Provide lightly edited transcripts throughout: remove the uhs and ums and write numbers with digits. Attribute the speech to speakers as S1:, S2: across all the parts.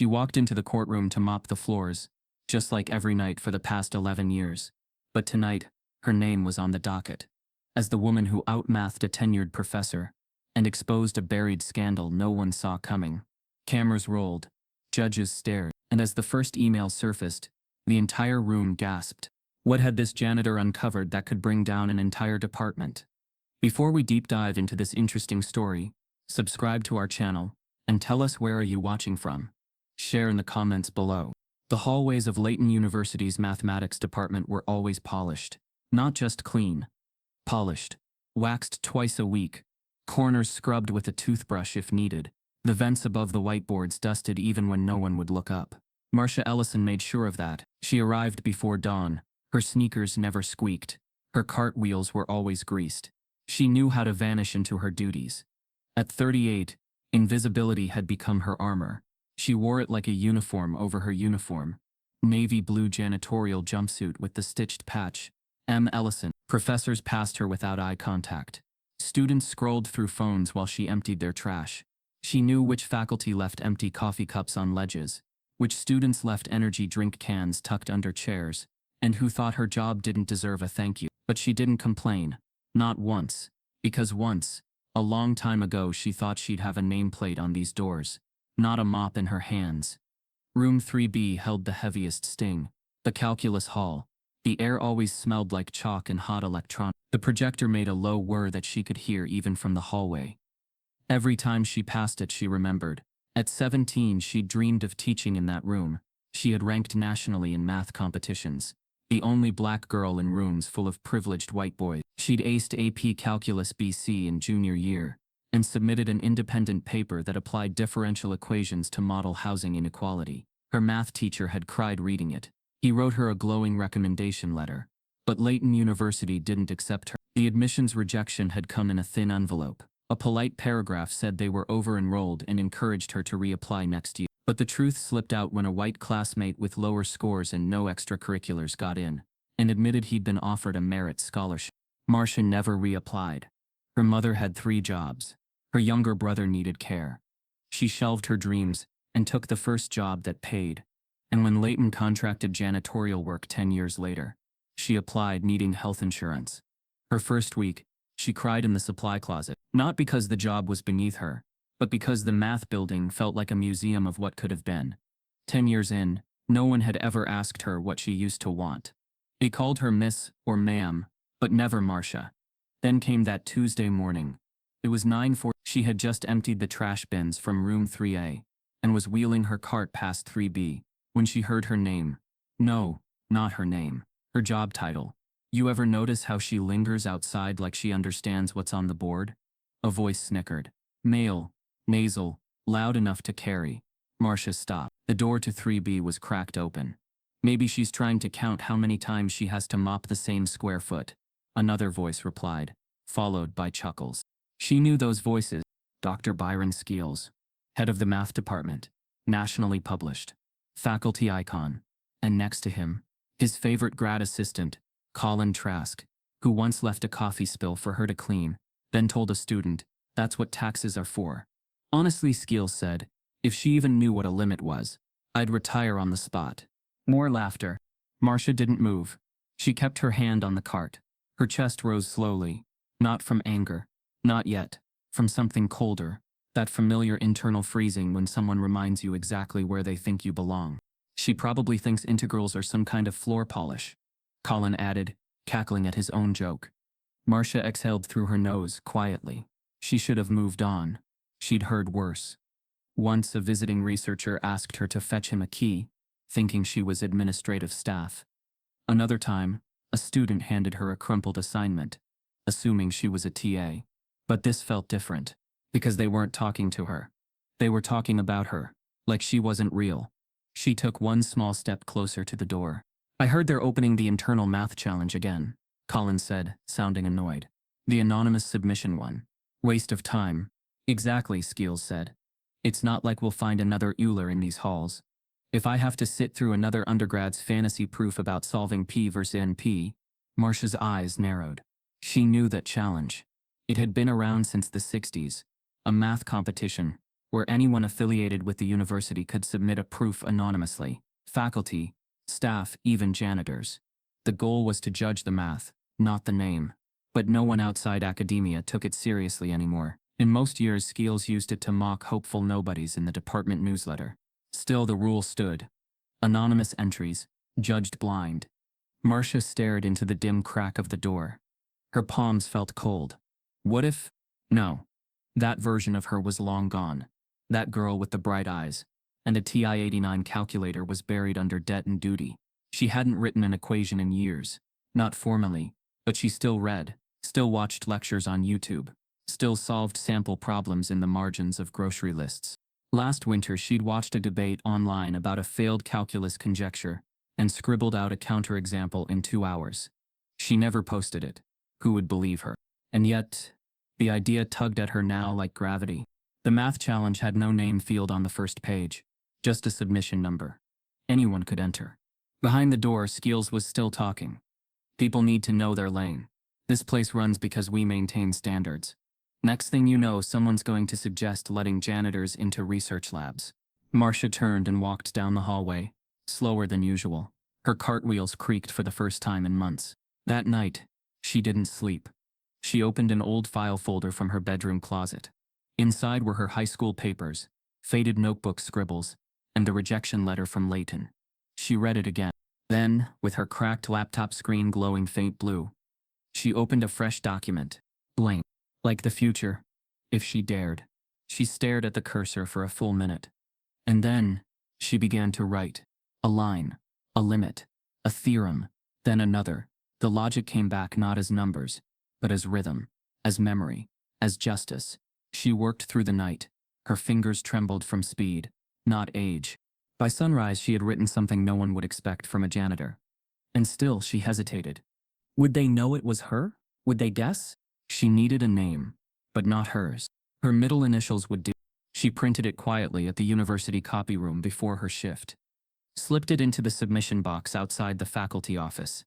S1: She walked into the courtroom to mop the floors, just like every night for the past 11 years. But tonight, her name was on the docket. As the woman who outmathed a tenured professor and exposed a buried scandal no one saw coming. Cameras rolled, judges stared, and as the first email surfaced, the entire room gasped. What had this janitor uncovered that could bring down an entire department? Before we deep dive into this interesting story, subscribe to our channel and tell us where are you watching from. Share in the comments below. The hallways of Layton University's mathematics department were always polished. Not just clean. Polished. Waxed twice a week. Corners scrubbed with a toothbrush if needed. The vents above the whiteboards dusted even when no one would look up. Marsha Ellison made sure of that. She arrived before dawn. Her sneakers never squeaked. Her cartwheels were always greased. She knew how to vanish into her duties. At 38, invisibility had become her armor. She wore it like a uniform over her uniform. Navy blue janitorial jumpsuit with the stitched patch. M. Ellison. Professors passed her without eye contact. Students scrolled through phones while she emptied their trash. She knew which faculty left empty coffee cups on ledges, which students left energy drink cans tucked under chairs, and who thought her job didn't deserve a thank you. But she didn't complain. Not once. Because once, a long time ago, she thought she'd have a nameplate on these doors. Not a mop in her hands. Room 3B held the heaviest sting. The calculus hall. The air always smelled like chalk and hot electronics. The projector made a low whir that she could hear even from the hallway. Every time she passed it, she remembered. At 17, she'd dreamed of teaching in that room. She had ranked nationally in math competitions. The only black girl in rooms full of privileged white boys. She'd aced AP Calculus BC in junior year and submitted an independent paper that applied differential equations to model housing inequality. Her math teacher had cried reading it. He wrote her a glowing recommendation letter. But Layton University didn't accept her. The admissions rejection had come in a thin envelope. A polite paragraph said they were over-enrolled and encouraged her to reapply next year. But the truth slipped out when a white classmate with lower scores and no extracurriculars got in and admitted he'd been offered a merit scholarship. Marsha never reapplied. Her mother had 3 jobs. Her younger brother needed care. She shelved her dreams and took the first job that paid. And when Layton contracted janitorial work 10 years later, she applied needing health insurance. Her first week, she cried in the supply closet, not because the job was beneath her, but because the math building felt like a museum of what could have been. 10 years in, no one had ever asked her what she used to want. They called her Miss or Ma'am, but never Marsha. Then came that Tuesday morning. It was 9:40. She had just emptied the trash bins from room 3A and was wheeling her cart past 3B when she heard her name. No, not her name. Her job title. You ever notice how she lingers outside like she understands what's on the board? A voice snickered. Male, nasal, loud enough to carry. Marsha stopped. The door to 3B was cracked open. Maybe she's trying to count how many times she has to mop the same square foot. Another voice replied, followed by chuckles. She knew those voices. Dr. Byron Skeels, head of the math department, nationally published, faculty icon, and next to him, his favorite grad assistant, Colin Trask, who once left a coffee spill for her to clean, then told a student, that's what taxes are for. Honestly, Skeels said, if she even knew what a limit was, I'd retire on the spot. More laughter. Marsha didn't move. She kept her hand on the cart. Her chest rose slowly, not from anger, not yet, from something colder, that familiar internal freezing when someone reminds you exactly where they think you belong. She probably thinks integrals are some kind of floor polish, Colin added, cackling at his own joke. Marsha exhaled through her nose, quietly. She should have moved on. She'd heard worse. Once a visiting researcher asked her to fetch him a key, thinking she was administrative staff. Another time, a student handed her a crumpled assignment, assuming she was a TA. But this felt different, because they weren't talking to her. They were talking about her, like she wasn't real. She took one small step closer to the door. I heard they're opening the internal math challenge again, Colin said, sounding annoyed. The anonymous submission one. Waste of time. Exactly, Skeels said. It's not like we'll find another Euler in these halls. If I have to sit through another undergrad's fantasy proof about solving P versus NP, Marsha's eyes narrowed. She knew that challenge. It had been around since the 60s. A math competition, where anyone affiliated with the university could submit a proof anonymously. Faculty, staff, even janitors. The goal was to judge the math, not the name. But no one outside academia took it seriously anymore. In most years, Skeels used it to mock hopeful nobodies in the department newsletter. Still, the rule stood. Anonymous entries, judged blind. Marsha stared into the dim crack of the door. Her palms felt cold. What if? No. That version of her was long gone. That girl with the bright eyes. And a TI-89 calculator was buried under debt and duty. She hadn't written an equation in years. Not formally. But she still read. Still watched lectures on YouTube. Still solved sample problems in the margins of grocery lists. Last winter, she'd watched a debate online about a failed calculus conjecture and scribbled out a counterexample in 2 hours. She never posted it. Who would believe her? And yet, the idea tugged at her now like gravity. The math challenge had no name field on the first page, just a submission number. Anyone could enter. Behind the door, Skeels was still talking. People need to know their lane. This place runs because we maintain standards. Next thing you know, someone's going to suggest letting janitors into research labs. Marsha turned and walked down the hallway, slower than usual. Her cartwheels creaked for the first time in months. That night, she didn't sleep. She opened an old file folder from her bedroom closet. Inside were her high school papers, faded notebook scribbles, and a rejection letter from Leighton. She read it again. Then, with her cracked laptop screen glowing faint blue, she opened a fresh document. Blank. Like the future, if she dared. She stared at the cursor for a full minute. And then, she began to write. A line, a limit, a theorem, then another. The logic came back not as numbers, but as rhythm, as memory, as justice. She worked through the night. Her fingers trembled from speed, not age. By sunrise, she had written something no one would expect from a janitor. And still, she hesitated. Would they know it was her? Would they guess? She needed a name, but not hers. Her middle initials would do. She printed it quietly at the university copy room before her shift. Slipped it into the submission box outside the faculty office.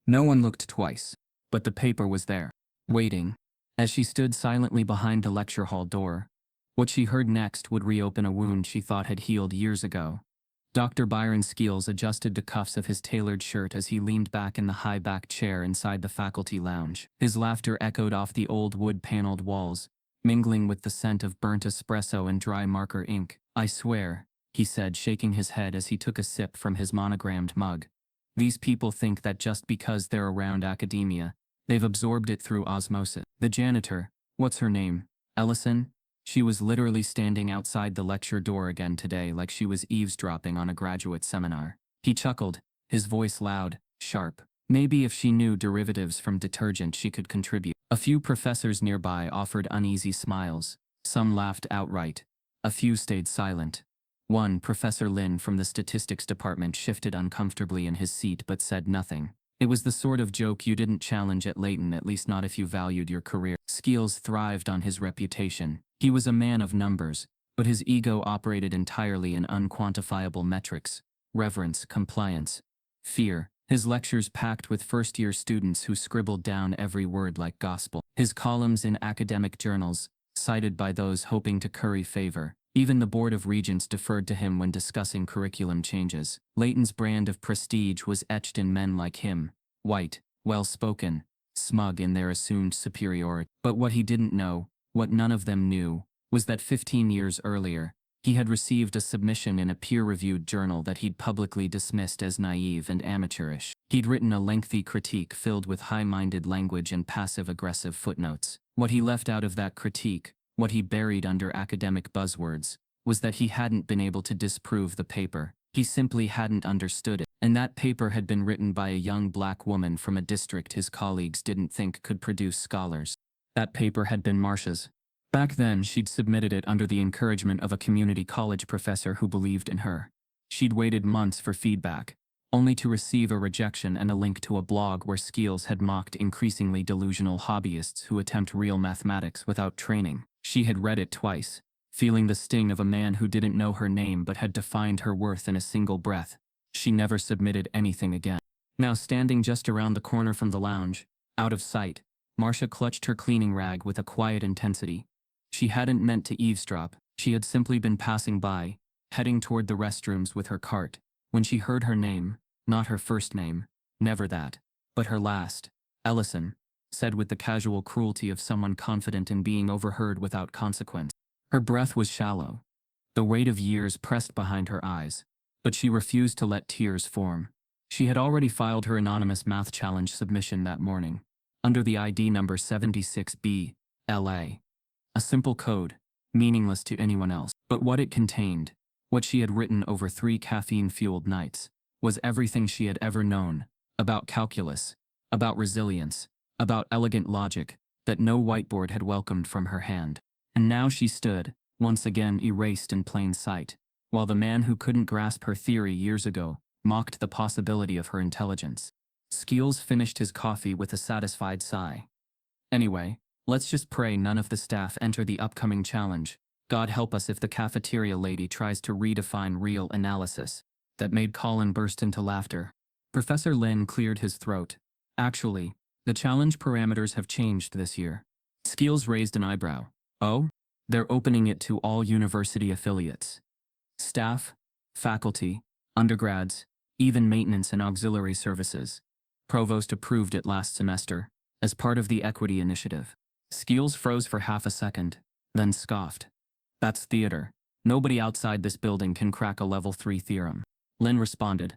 S1: No one looked twice, but the paper was there, waiting. As she stood silently behind the lecture hall door, what she heard next would reopen a wound she thought had healed years ago. Dr. Byron Skeels adjusted the cuffs of his tailored shirt as he leaned back in the high-backed chair inside the faculty lounge. His laughter echoed off the old wood-paneled walls, mingling with the scent of burnt espresso and dry marker ink. I swear, he said, shaking his head as he took a sip from his monogrammed mug. These people think that just because they're around academia, they've absorbed it through osmosis. The janitor, what's her name? Ellison? She was literally standing outside the lecture door again today like she was eavesdropping on a graduate seminar. He chuckled, his voice loud, sharp. Maybe if she knew derivatives from detergent she could contribute. A few professors nearby offered uneasy smiles. Some laughed outright. A few stayed silent. One, Professor Lin from the statistics department, shifted uncomfortably in his seat but said nothing. It was the sort of joke you didn't challenge at Leighton, at least not if you valued your career. Skeels thrived on his reputation. He was a man of numbers, but his ego operated entirely in unquantifiable metrics: reverence, compliance, fear. His lectures packed with first-year students who scribbled down every word like gospel. His columns in academic journals, cited by those hoping to curry favor. Even the Board of Regents deferred to him when discussing curriculum changes. Leighton's brand of prestige was etched in men like him, white, well-spoken, smug in their assumed superiority. But what he didn't know, what none of them knew, was that 15 years earlier, he had received a submission in a peer-reviewed journal that he'd publicly dismissed as naive and amateurish. He'd written a lengthy critique filled with high-minded language and passive-aggressive footnotes. What he left out of that critique, what he buried under academic buzzwords, was that he hadn't been able to disprove the paper. He simply hadn't understood it. And that paper had been written by a young black woman from a district his colleagues didn't think could produce scholars. That paper had been Marsha's. Back then, she'd submitted it under the encouragement of a community college professor who believed in her. She'd waited months for feedback, only to receive a rejection and a link to a blog where Skeels had mocked increasingly delusional hobbyists who attempt real mathematics without training. She had read it twice, feeling the sting of a man who didn't know her name but had defined her worth in a single breath. She never submitted anything again. Now, standing just around the corner from the lounge, out of sight, Marsha clutched her cleaning rag with a quiet intensity. She hadn't meant to eavesdrop, She had simply been passing by, heading toward the restrooms with her cart, when she heard her name, not her first name, never that, but her last, Ellison, said with the casual cruelty of someone confident in being overheard without consequence. Her breath was shallow. The weight of years pressed behind her eyes, but she refused to let tears form. She had already filed her anonymous math challenge submission that morning, under the ID number 76B, LA. A simple code, meaningless to anyone else. But what it contained, what she had written over 3 caffeine-fueled nights, was everything she had ever known, about calculus, about resilience, about elegant logic, that no whiteboard had welcomed from her hand. And now she stood, once again erased in plain sight, while the man who couldn't grasp her theory years ago mocked the possibility of her intelligence. Skeels finished his coffee with a satisfied sigh. Anyway, let's just pray none of the staff enter the upcoming challenge. God help us if the cafeteria lady tries to redefine real analysis. That made Colin burst into laughter. Professor Lin cleared his throat. Actually, the challenge parameters have changed this year. Skeels raised an eyebrow. Oh? They're opening it to all university affiliates. Staff, faculty, undergrads, even maintenance and auxiliary services. Provost approved it last semester, as part of the equity initiative. Skeels froze for half a second, then scoffed. That's theater. Nobody outside this building can crack a level 3 theorem. Lin responded.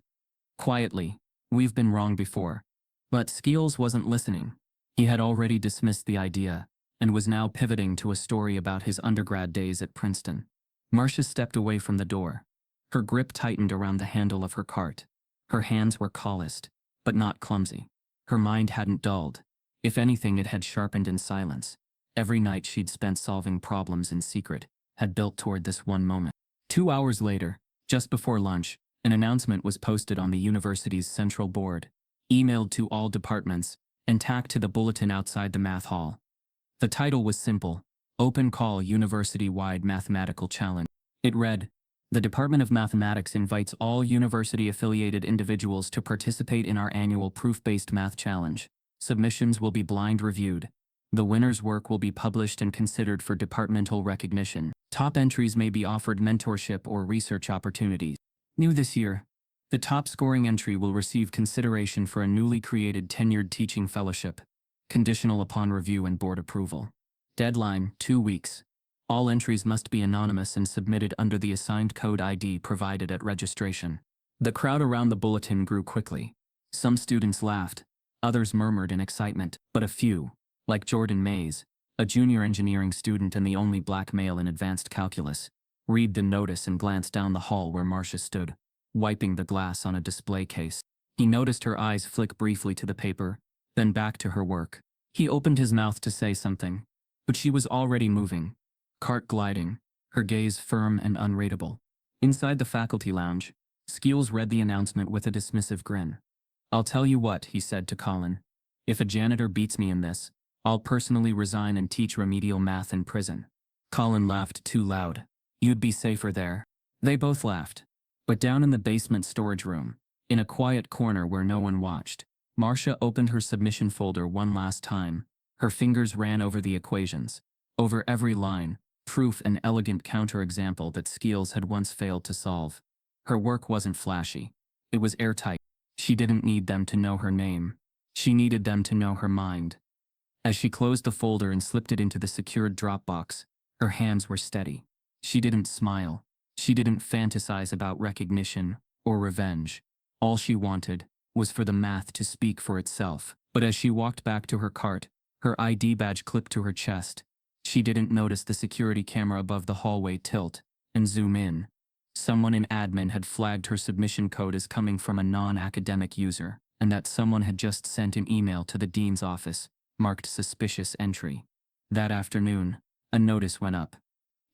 S1: Quietly, we've been wrong before. But Skeels wasn't listening. He had already dismissed the idea, and was now pivoting to a story about his undergrad days at Princeton. Marsha stepped away from the door. Her grip tightened around the handle of her cart. Her hands were calloused, but not clumsy. Her mind hadn't dulled. If anything, it had sharpened in silence. Every night she'd spent solving problems in secret had built toward this one moment. 2 hours later, just before lunch, an announcement was posted on the university's central board, emailed to all departments, and tacked to the bulletin outside the math hall. The title was simple: Open Call University-Wide Mathematical Challenge. It read, "The Department of Mathematics invites all university-affiliated individuals to participate in our annual proof-based math challenge. Submissions will be blind reviewed. The winner's work will be published and considered for departmental recognition. Top entries may be offered mentorship or research opportunities." New this year, the top-scoring entry will receive consideration for a newly created tenured teaching fellowship, conditional upon review and board approval. Deadline, 2 weeks. All entries must be anonymous and submitted under the assigned code ID provided at registration. The crowd around the bulletin grew quickly. Some students laughed, others murmured in excitement, but a few, like Jordan Mays, a junior engineering student and the only black male in advanced calculus, read the notice and glanced down the hall where Marsha stood, wiping the glass on a display case. He noticed her eyes flick briefly to the paper, then back to her work. He opened his mouth to say something, but she was already moving, cart gliding, her gaze firm and unreadable. Inside the faculty lounge, Skeels read the announcement with a dismissive grin. "I'll tell you what," he said to Colin. "If a janitor beats me in this, I'll personally resign and teach remedial math in prison." Colin laughed too loud. "You'd be safer there." They both laughed. But down in the basement storage room, in a quiet corner where no one watched, Marsha opened her submission folder one last time. Her fingers ran over the equations, over every line, proof and elegant counterexample that Skeels had once failed to solve. Her work wasn't flashy. It was airtight. She didn't need them to know her name. She needed them to know her mind. As she closed the folder and slipped it into the secured Dropbox, her hands were steady. She didn't smile. She didn't fantasize about recognition or revenge. All she wanted was for the math to speak for itself. But as she walked back to her cart, her ID badge clipped to her chest, she didn't notice the security camera above the hallway tilt and zoom in. Someone in admin had flagged her submission code as coming from a non-academic user, and that someone had just sent an email to the dean's office, marked suspicious entry. That afternoon, a notice went up.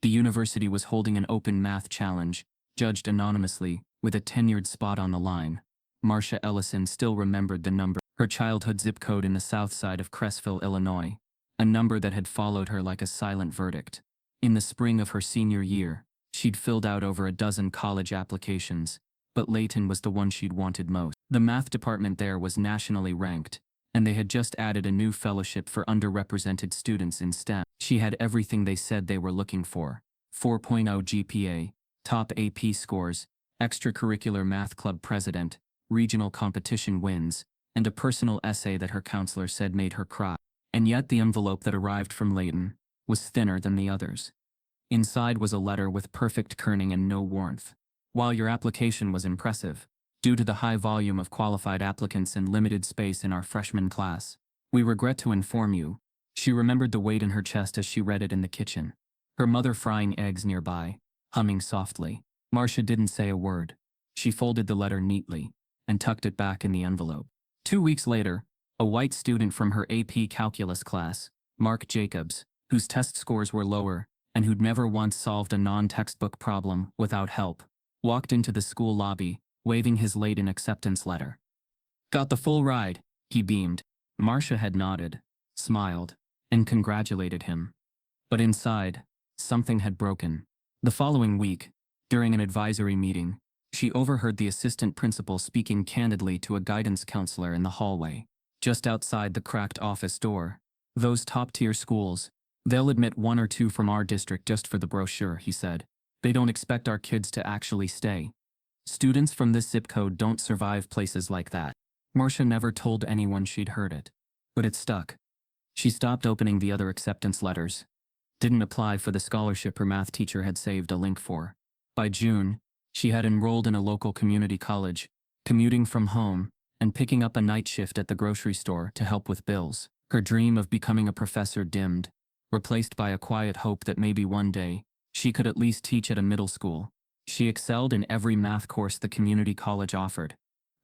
S1: The university was holding an open math challenge, judged anonymously, with a tenured spot on the line. Marsha Ellison still remembered the number, her childhood zip code in the south side of Cresville, Illinois, a number that had followed her like a silent verdict. In the spring of her senior year, she'd filled out over a dozen college applications, but Layton was the one she'd wanted most. The math department there was nationally ranked, and they had just added a new fellowship for underrepresented students in STEM. She had everything they said they were looking for: 4.0 GPA, top AP scores, extracurricular math club president, regional competition wins, and a personal essay that her counselor said made her cry. And yet the envelope that arrived from Leighton was thinner than the others. Inside was a letter with perfect kerning and no warmth. While your application was impressive, due to the high volume of qualified applicants and limited space in our freshman class, we regret to inform you. She remembered the weight in her chest as she read it in the kitchen. Her mother frying eggs nearby, humming softly. Marsha didn't say a word. She folded the letter neatly and tucked it back in the envelope. 2 weeks later, a white student from her AP calculus class, Mark Jacobs, whose test scores were lower and who'd never once solved a non-textbook problem without help, walked into the school lobby, waving his Leighton acceptance letter. "Got the full ride," he beamed. Marsha had nodded, smiled, and congratulated him. But inside, something had broken. The following week, during an advisory meeting, she overheard the assistant principal speaking candidly to a guidance counselor in the hallway, just outside the cracked office door. "Those top-tier schools, they'll admit 1 or 2 from our district just for the brochure," he said. "They don't expect our kids to actually stay. Students from this zip code don't survive places like that." Marsha never told anyone she'd heard it, but it stuck. She stopped opening the other acceptance letters. Didn't apply for the scholarship her math teacher had saved a link for. By June, she had enrolled in a local community college, commuting from home, and picking up a night shift at the grocery store to help with bills. Her dream of becoming a professor dimmed, replaced by a quiet hope that maybe one day, she could at least teach at a middle school. She excelled in every math course the community college offered.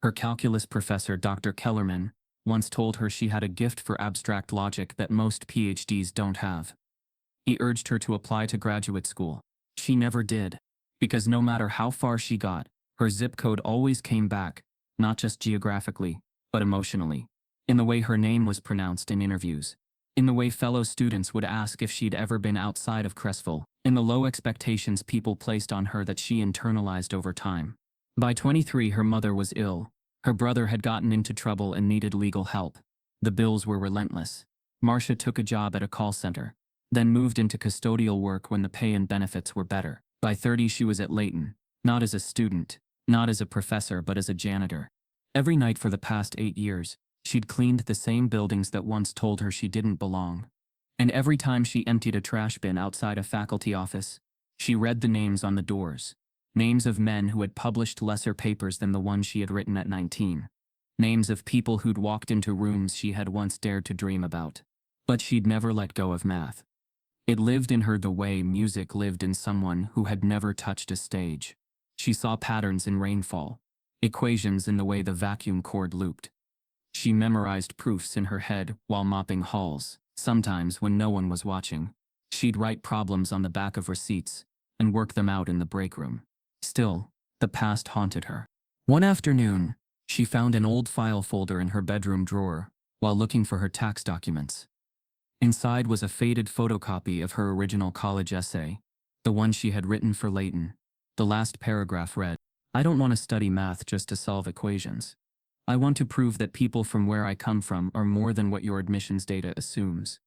S1: Her calculus professor, Dr. Kellerman, once told her she had a gift for abstract logic that most PhDs don't have. He urged her to apply to graduate school. She never did, because no matter how far she got, her zip code always came back, not just geographically, but emotionally. In the way her name was pronounced in interviews. In the way fellow students would ask if she'd ever been outside of Cresville. In the low expectations people placed on her that she internalized over time. By 23, her mother was ill. Her brother had gotten into trouble and needed legal help. The bills were relentless. Marsha took a job at a call center, then moved into custodial work when the pay and benefits were better. By 30, she was at Leighton, not as a student, not as a professor, but as a janitor. Every night for the past 8 years, she'd cleaned the same buildings that once told her she didn't belong. And every time she emptied a trash bin outside a faculty office, she read the names on the doors. Names of men who had published lesser papers than the one she had written at 19. Names of people who'd walked into rooms she had once dared to dream about. But she'd never let go of math. It lived in her the way music lived in someone who had never touched a stage. She saw patterns in rainfall, equations in the way the vacuum cord looped. She memorized proofs in her head while mopping halls. Sometimes, when no one was watching, she'd write problems on the back of receipts and work them out in the break room. Still, the past haunted her. One afternoon, she found an old file folder in her bedroom drawer while looking for her tax documents. Inside was a faded photocopy of her original college essay, the one she had written for Leighton. The last paragraph read, "I don't want to study math just to solve equations. I want to prove that people from where I come from are more than what your admissions data assumes.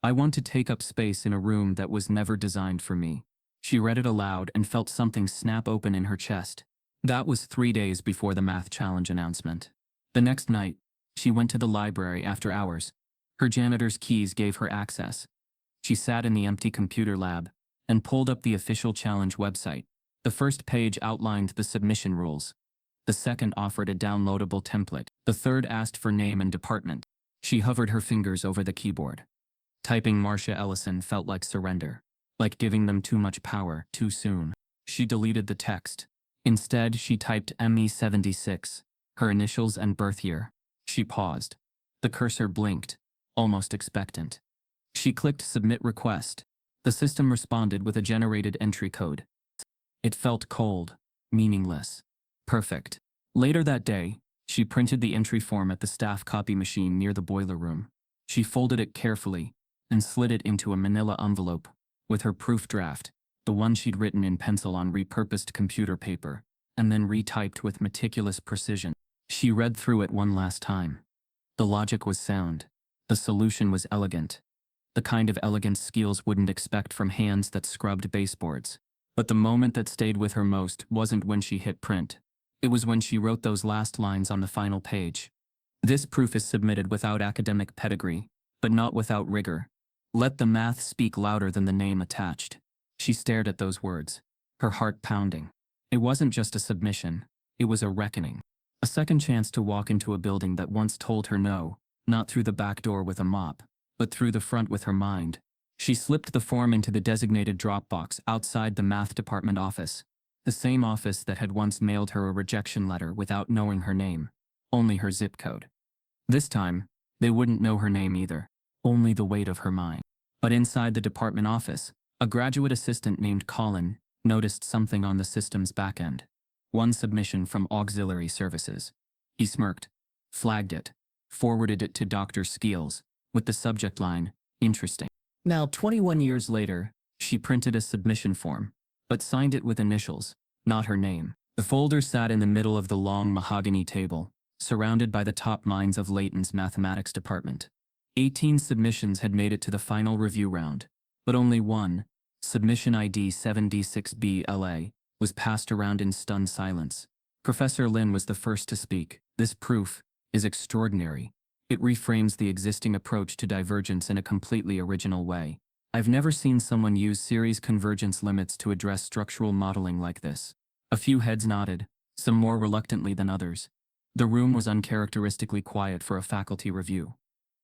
S1: I want to take up space in a room that was never designed for me." She read it aloud and felt something snap open in her chest. That was 3 days before the math challenge announcement. The next night, she went to the library after hours. Her janitor's keys gave her access. She sat in the empty computer lab and pulled up the official challenge website. The first page outlined the submission rules. The second offered a downloadable template. The third asked for name and department. She hovered her fingers over the keyboard. Typing Marsha Ellison felt like surrender, like giving them too much power too soon. She deleted the text. Instead, she typed ME76, her initials and birth year. She paused. The cursor blinked, almost expectant. She clicked Submit Request. The system responded with a generated entry code. It felt cold, meaningless. Perfect. Later that day, she printed the entry form at the staff copy machine near the boiler room. She folded it carefully and slid it into a manila envelope with her proof draft, the one she'd written in pencil on repurposed computer paper, and then retyped with meticulous precision. She read through it one last time. The logic was sound. The solution was elegant. the kind of elegance Skeels wouldn't expect from hands that scrubbed baseboards. But the moment that stayed with her most wasn't when she hit print. It was when she wrote those last lines on the final page. This proof is submitted without academic pedigree, but not without rigor. Let the math speak louder than the name attached. She stared at those words, her heart pounding. It wasn't just a submission, it was a reckoning. A second chance to walk into a building that once told her no, not through the back door with a mop, but through the front with her mind. She slipped the form into the designated drop box outside the math department office, the same office that had once mailed her a rejection letter without knowing her name, only her zip code. This time, they wouldn't know her name either, only the weight of her mind. But inside the department office, a graduate assistant named Colin noticed something on the system's back end. One submission from auxiliary services. He smirked, flagged it, forwarded it to Dr. Skeels, with the subject line, interesting. Now, 21 years later, she printed a submission form, but signed it with initials, not her name. The folder sat in the middle of the long mahogany table, surrounded by the top minds of Layton's mathematics department. 18 submissions had made it to the final review round, but only one, submission ID 76BLA, was passed around in stunned silence. Professor Lin was the first to speak. This proof is extraordinary. It reframes the existing approach to divergence in a completely original way. I've never seen someone use series convergence limits to address structural modeling like this. A few heads nodded, some more reluctantly than others. The room was uncharacteristically quiet for a faculty review.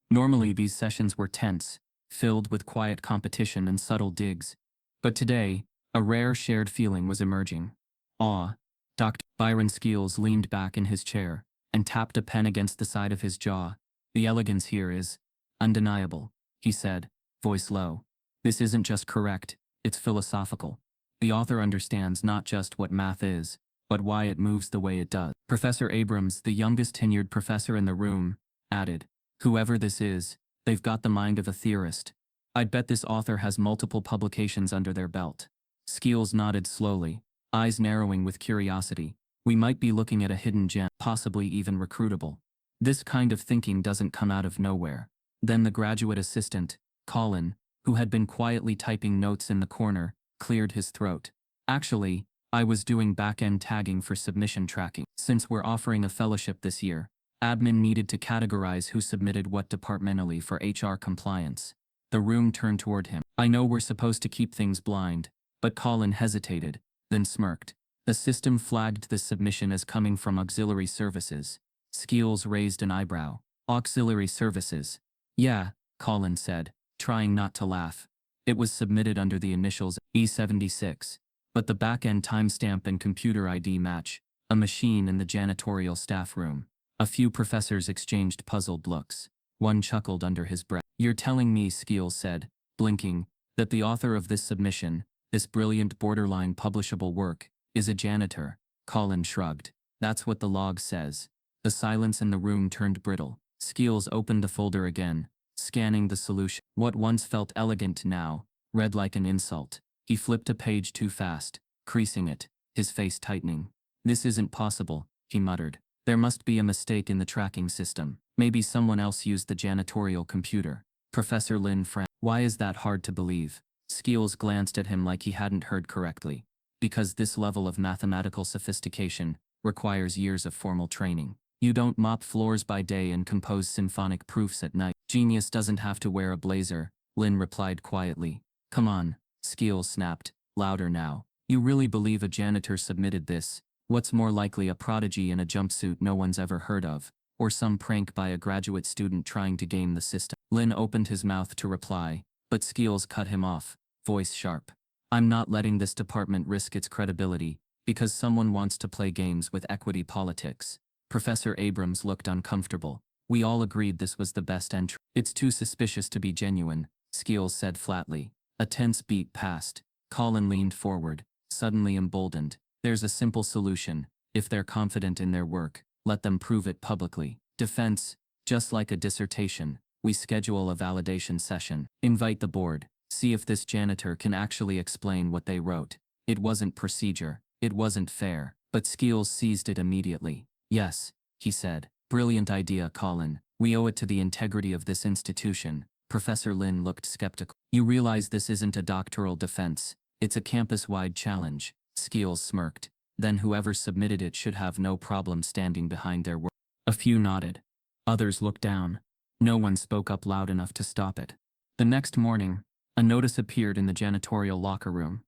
S1: Normally these sessions were tense, filled with quiet competition and subtle digs. But today, a rare shared feeling was emerging. Awe. Dr. Byron Skeels leaned back in his chair and tapped a pen against the side of his jaw. The elegance here is undeniable, he said, voice low. This isn't just correct, it's philosophical. The author understands not just what math is, but why it moves the way it does. Professor Abrams, the youngest tenured professor in the room, added, whoever this is, they've got the mind of a theorist. I'd bet this author has multiple publications under their belt. Skeels nodded slowly, eyes narrowing with curiosity. We might be looking at a hidden gem, possibly even recruitable. This kind of thinking doesn't come out of nowhere. Then the graduate assistant, Colin, who had been quietly typing notes in the corner, cleared his throat. Actually, I was doing back-end tagging for submission tracking. Since we're offering a fellowship this year, admin needed to categorize who submitted what departmentally for HR compliance. The room turned toward him. I know we're supposed to keep things blind, but Colin hesitated, then smirked. The system flagged the submission as coming from auxiliary services. Skeels raised an eyebrow. Auxiliary services. Yeah, Colin said, trying not to laugh. It was submitted under the initials E76, but the back-end timestamp and computer ID match. A machine in the janitorial staff room. A few professors exchanged puzzled looks. One chuckled under his breath. You're telling me, Skeels said, blinking, that the author of this submission, this brilliant borderline publishable work, is a janitor. Colin shrugged. That's what the log says. The silence in the room turned brittle. Skeels opened the folder again, scanning the solution. What once felt elegant now read like an insult. He flipped a page too fast, creasing it, his face tightening. This isn't possible, he muttered. There must be a mistake in the tracking system. Maybe someone else used the janitorial computer. Professor Lin frowned. Why is that hard to believe? Skeels glanced at him like he hadn't heard correctly. Because this level of mathematical sophistication requires years of formal training. You don't mop floors by day and compose symphonic proofs at night. Genius doesn't have to wear a blazer, Lin replied quietly. Come on, Skeels snapped, louder now. You really believe a janitor submitted this? What's more likely, a prodigy in a jumpsuit no one's ever heard of, or some prank by a graduate student trying to game the system? Lin opened his mouth to reply, but Skeels cut him off, voice sharp. I'm not letting this department risk its credibility, because someone wants to play games with equity politics. Professor Abrams looked uncomfortable. We all agreed this was the best entry. It's too suspicious to be genuine, Skeels said flatly. A tense beat passed. Colin leaned forward, suddenly emboldened. There's a simple solution. If they're confident in their work, let them prove it publicly. Defense, just like a dissertation, we schedule a validation session. Invite the board. See if this janitor can actually explain what they wrote. It wasn't procedure. It wasn't fair. But Skeels seized it immediately. Yes, he said. Brilliant idea, Colin. We owe it to the integrity of this institution. Professor Lin looked skeptical. You realize this isn't a doctoral defense. It's a campus-wide challenge. Skeels smirked. Then whoever submitted it should have no problem standing behind their work. A few nodded. Others looked down. No one spoke up loud enough to stop it. The next morning, a notice appeared in the janitorial locker room.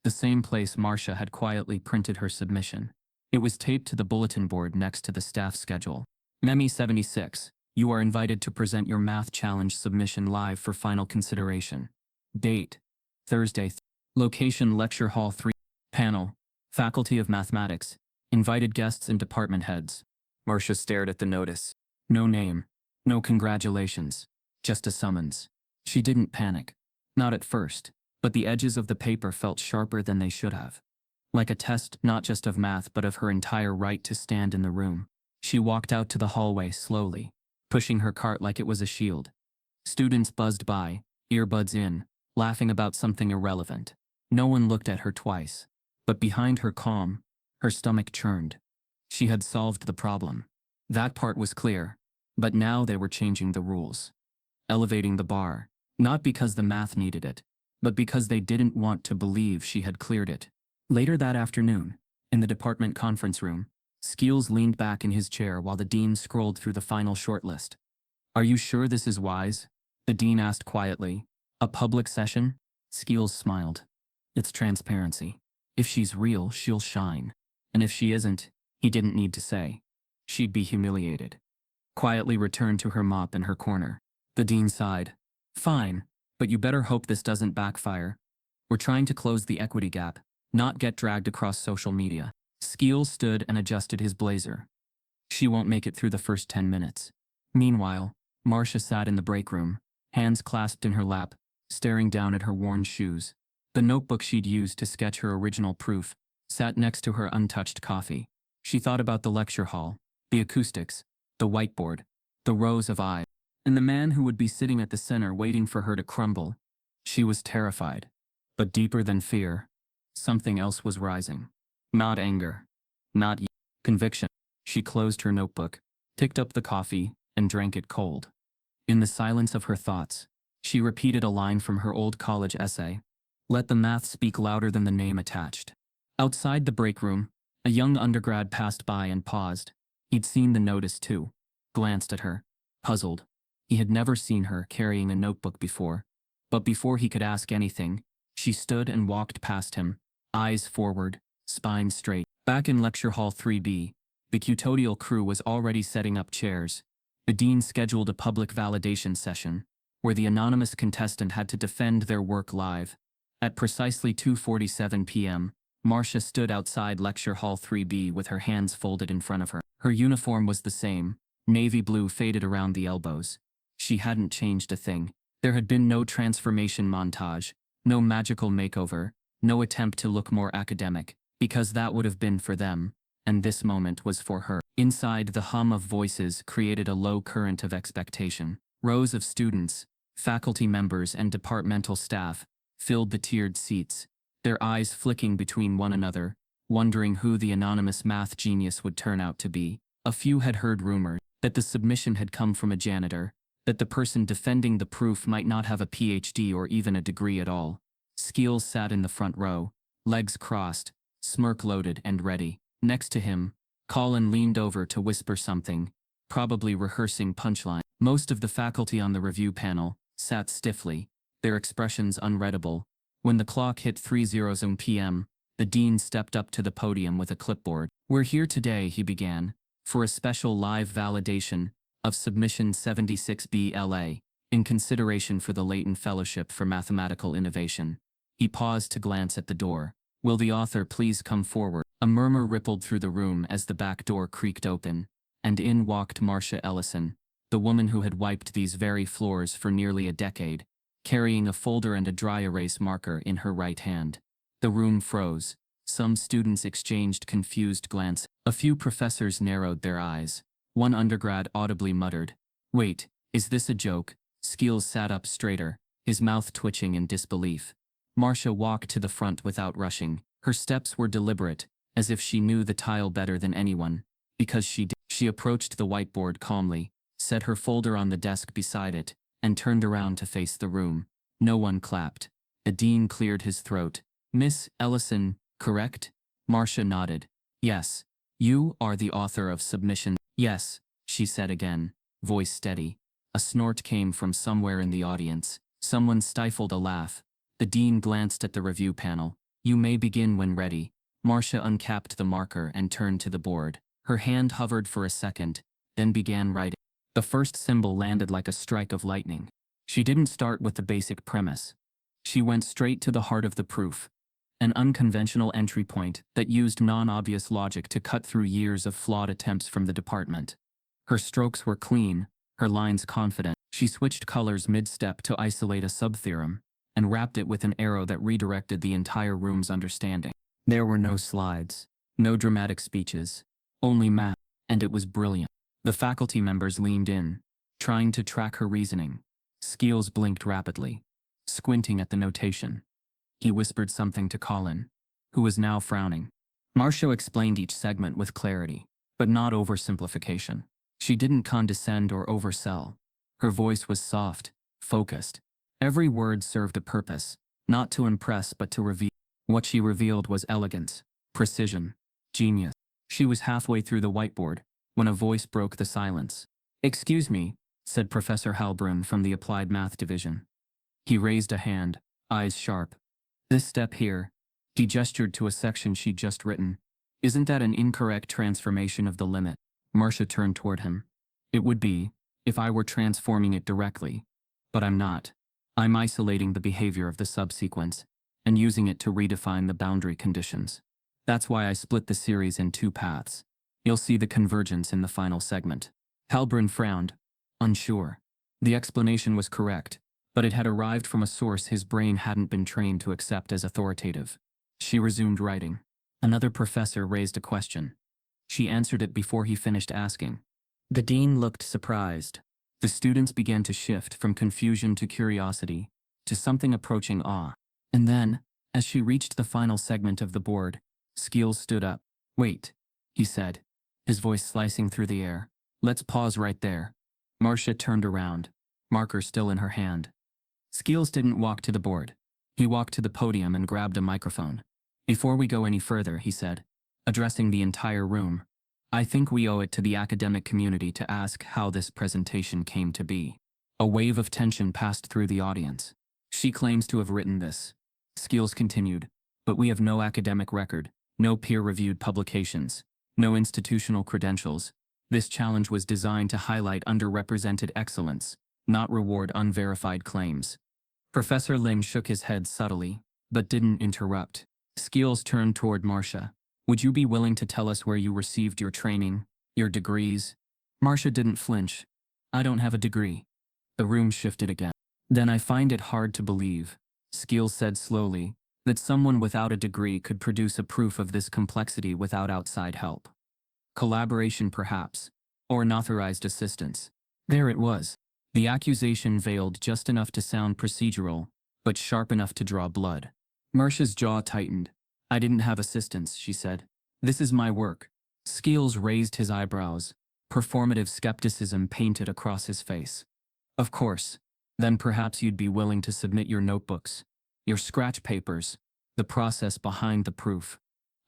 S1: The same place Marsha had quietly printed her submission. It was taped to the bulletin board next to the staff schedule. Memi 76, you are invited to present your math challenge submission live for final consideration. Date: Thursday. Location: Lecture Hall 3. Panel: Faculty of Mathematics. Invited guests and department heads. Marsha stared at the notice. No name. No congratulations. Just a summons. She didn't panic. Not at first, but the edges of the paper felt sharper than they should have. Like a test not just of math but of her entire right to stand in the room. She walked out to the hallway slowly, pushing her cart like it was a shield. Students buzzed by, earbuds in, laughing about something irrelevant. No one looked at her twice. But behind her calm, her stomach churned. She had solved the problem. That part was clear. But now they were changing the rules. Elevating the bar, not because the math needed it, but because they didn't want to believe she had cleared it. Later that afternoon, in the department conference room, Skeels leaned back in his chair while the dean scrolled through the final shortlist. Are you sure this is wise? The dean asked quietly. A public session? Skeels smiled. It's transparency. If she's real, she'll shine. And if she isn't, he didn't need to say. She'd be humiliated. Quietly returned to her mop in her corner. The dean sighed. Fine, but you better hope this doesn't backfire. We're trying to close the equity gap, not get dragged across social media. Skeels stood and adjusted his blazer. She won't make it through the first 10 minutes. Meanwhile, Marsha sat in the break room, hands clasped in her lap, staring down at her worn shoes. The notebook she'd used to sketch her original proof sat next to her untouched coffee. She thought about the lecture hall, the acoustics, the whiteboard, the rows of eyes, and the man who would be sitting at the center waiting for her to crumble. She was terrified. But deeper than fear, something else was rising. Not anger. Not conviction. She closed her notebook, picked up the coffee, and drank it cold. In the silence of her thoughts, she repeated a line from her old college essay. Let the math speak louder than the name attached. Outside the break room, a young undergrad passed by and paused. He'd seen the notice too. Glanced at her, puzzled. He had never seen her carrying a notebook before. But before he could ask anything, she stood and walked past him, eyes forward, spine straight. Back in Lecture Hall 3B, the custodial crew was already setting up chairs. The dean scheduled a public validation session, where the anonymous contestant had to defend their work live. At precisely 2:47 p.m., Marsha stood outside Lecture Hall 3B with her hands folded in front of her. Her uniform was the same, navy blue faded around the elbows. She hadn't changed a thing. There had been no transformation montage, no magical makeover, no attempt to look more academic, because that would have been for them, and this moment was for her. Inside, the hum of voices created a low current of expectation. Rows of students, faculty members and departmental staff filled the tiered seats, their eyes flicking between one another, wondering who the anonymous math genius would turn out to be. A few had heard rumors that the submission had come from a janitor, that the person defending the proof might not have a PhD or even a degree at all. Skeels sat in the front row, legs crossed, smirk loaded and ready. Next to him, Colin leaned over to whisper something, probably rehearsing punchline. Most of the faculty on the review panel sat stiffly, their expressions unreadable. When the clock hit 3:00 p.m., the dean stepped up to the podium with a clipboard. We're here today, he began, for a special live validation of submission 76B-LA, in consideration for the Leighton Fellowship for Mathematical Innovation. He paused to glance at the door. Will the author please come forward? A murmur rippled through the room as the back door creaked open, and in walked Marsha Ellison, the woman who had wiped these very floors for nearly a decade, carrying a folder and a dry erase marker in her right hand. The room froze. Some students exchanged confused glances. A few professors narrowed their eyes. One undergrad audibly muttered, "Wait, is this a joke?" Skeels sat up straighter, his mouth twitching in disbelief. Marsha walked to the front without rushing. Her steps were deliberate, as if she knew the tile better than anyone. Because she did. She approached the whiteboard calmly, set her folder on the desk beside it, and turned around to face the room. No one clapped. The dean cleared his throat. Miss Ellison, correct? Marsha nodded. Yes. You are the author of submission. Yes, she said again, voice steady. A snort came from somewhere in the audience. Someone stifled a laugh. The dean glanced at the review panel. You may begin when ready. Marsha uncapped the marker and turned to the board. Her hand hovered for a second, then began writing. The first symbol landed like a strike of lightning. She didn't start with the basic premise. She went straight to the heart of the proof. An unconventional entry point that used non-obvious logic to cut through years of flawed attempts from the department. Her strokes were clean, her lines confident. She switched colors mid-step to isolate a sub-theorem, and wrapped it with an arrow that redirected the entire room's understanding. There were no slides, no dramatic speeches, only math, and it was brilliant. The faculty members leaned in, trying to track her reasoning. Skeels blinked rapidly, squinting at the notation. He whispered something to Colin, who was now frowning. Marsha explained each segment with clarity, but not oversimplification. She didn't condescend or oversell. Her voice was soft, focused. Every word served a purpose, not to impress but to reveal. What she revealed was elegance, precision, genius. She was halfway through the whiteboard when a voice broke the silence. Excuse me, said Professor Halbrun from the Applied Math Division. He raised a hand, eyes sharp. This step here, he gestured to a section she'd just written. Isn't that an incorrect transformation of the limit? Marsha turned toward him. It would be, if I were transforming it directly. But I'm not. I'm isolating the behavior of the subsequence and using it to redefine the boundary conditions. That's why I split the series in two paths. You'll see the convergence in the final segment. Halbrun frowned, unsure. The explanation was correct, but it had arrived from a source his brain hadn't been trained to accept as authoritative. She resumed writing. Another professor raised a question. She answered it before he finished asking. The dean looked surprised. The students began to shift from confusion to curiosity, to something approaching awe. And then, as she reached the final segment of the board, Skeels stood up. Wait, he said, his voice slicing through the air. Let's pause right there. Marsha turned around, marker still in her hand. Skeels didn't walk to the board. He walked to the podium and grabbed a microphone. Before we go any further, he said, addressing the entire room, I think we owe it to the academic community to ask how this presentation came to be. A wave of tension passed through the audience. She claims to have written this. Skeels continued, but we have no academic record, no peer-reviewed publications, no institutional credentials. This challenge was designed to highlight underrepresented excellence, not reward unverified claims. Professor Ling shook his head subtly, but didn't interrupt. Skeels turned toward Marsha. Would you be willing to tell us where you received your training, your degrees? Marsha didn't flinch. I don't have a degree. The room shifted again. Then I find it hard to believe, Skeels said slowly, that someone without a degree could produce a proof of this complexity without outside help. Collaboration perhaps, or unauthorized assistance. There it was. The accusation veiled just enough to sound procedural, but sharp enough to draw blood. Marsha's jaw tightened. I didn't have assistance, she said. This is my work. Skeels raised his eyebrows. Performative skepticism painted across his face. Of course. Then perhaps you'd be willing to submit your notebooks, your scratch papers, the process behind the proof.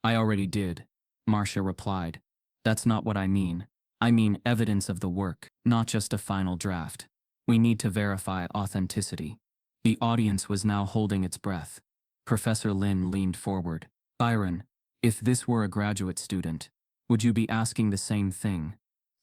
S1: I already did, Marsha replied. That's not what I mean. I mean evidence of the work, not just a final draft. We need to verify authenticity. The audience was now holding its breath. Professor Lin leaned forward. Byron, if this were a graduate student, would you be asking the same thing?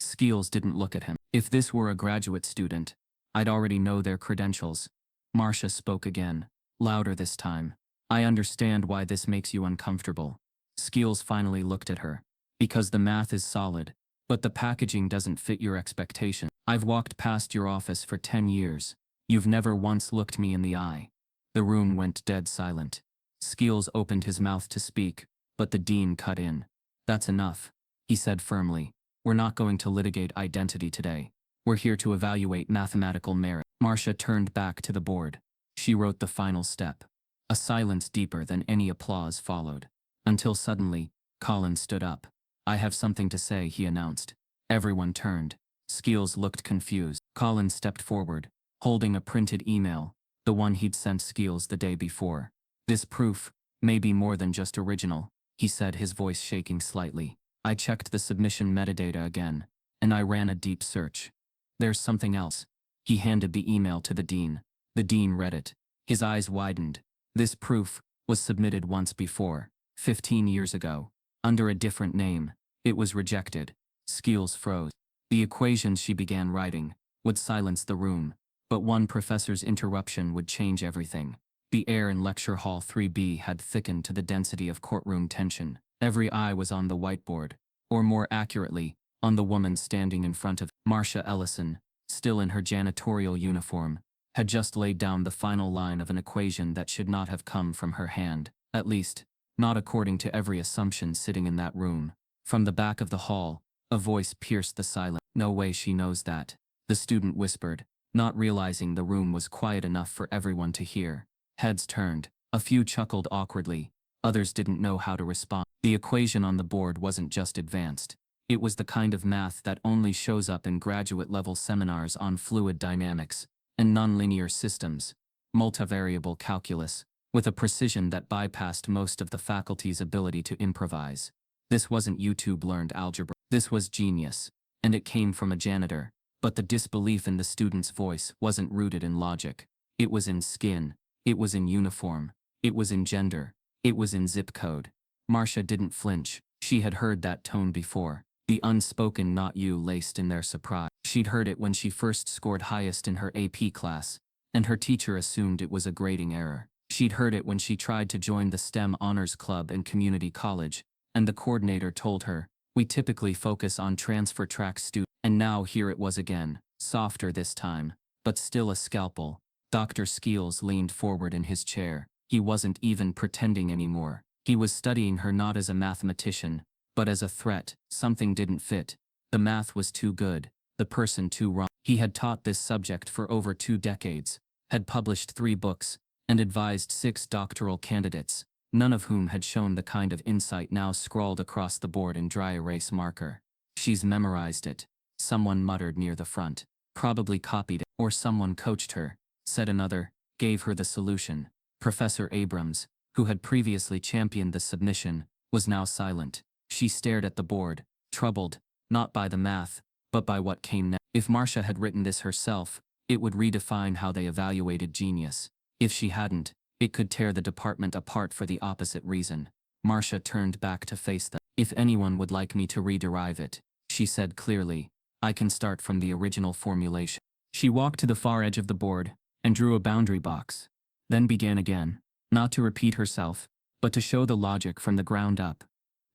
S1: Skeels didn't look at him. If this were a graduate student, I'd already know their credentials. Marsha spoke again, louder this time. I understand why this makes you uncomfortable. Skeels finally looked at her. Because the math is solid, but the packaging doesn't fit your expectation. I've walked past your office for 10 years. You've never once looked me in the eye. The room went dead silent. Skeels opened his mouth to speak, but the dean cut in. That's enough, he said firmly. We're not going to litigate identity today. We're here to evaluate mathematical merit. Marsha turned back to the board. She wrote the final step. A silence deeper than any applause followed. Until suddenly, Colin stood up. I have something to say, he announced. Everyone turned. Skeels looked confused. Colin stepped forward, holding a printed email, the one he'd sent Skeels the day before. This proof may be more than just original, he said, his voice shaking slightly. I checked the submission metadata again, and I ran a deep search. There's something else. He handed the email to the dean. The dean read it. His eyes widened. This proof was submitted once before, 15 years ago, under a different name. It was rejected. Skeels froze. The equations she began writing would silence the room, but one professor's interruption would change everything. The air in lecture hall 3B had thickened to the density of courtroom tension. Every eye was on the whiteboard, or more accurately, on the woman standing in front of Marsha Ellison, still in her janitorial uniform, had just laid down the final line of an equation that should not have come from her hand, at least, not according to every assumption sitting in that room. From the back of the hall, a voice pierced the silence. No way she knows that, the student whispered, not realizing the room was quiet enough for everyone to hear. Heads turned. A few chuckled awkwardly. Others didn't know how to respond. The equation on the board wasn't just advanced. It was the kind of math that only shows up in graduate-level seminars on fluid dynamics and nonlinear systems, multivariable calculus, with a precision that bypassed most of the faculty's ability to improvise. This wasn't YouTube-learned algebra. This was genius, and it came from a janitor. But the disbelief in the student's voice wasn't rooted in logic. It was in skin. It was in uniform. It was in gender. It was in zip code. Marsha didn't flinch. She had heard that tone before. The unspoken "not you" laced in their surprise. She'd heard it when she first scored highest in her AP class, and her teacher assumed it was a grading error. She'd heard it when she tried to join the STEM honors club in community college, and the coordinator told her, "We typically focus on transfer track students." And now here it was again, softer this time, but still a scalpel. Dr. Skeels leaned forward in his chair. He wasn't even pretending anymore. He was studying her not as a mathematician, but as a threat. Something didn't fit. The math was too good, the person too wrong. He had taught this subject for over 2 decades, had published 3 books, and advised 6 doctoral candidates, none of whom had shown the kind of insight now scrawled across the board in dry erase marker. She's memorized it, someone muttered near the front. Probably copied it, or someone coached her, said another, gave her the solution. Professor Abrams, who had previously championed the submission, was now silent. She stared at the board, troubled, not by the math, but by what came next. If Marsha had written this herself, it would redefine how they evaluated genius. If she hadn't, it could tear the department apart for the opposite reason. Marsha turned back to face them. If anyone would like me to rederive it, she said clearly, I can start from the original formulation. She walked to the far edge of the board and drew a boundary box, then began again, not to repeat herself, but to show the logic from the ground up.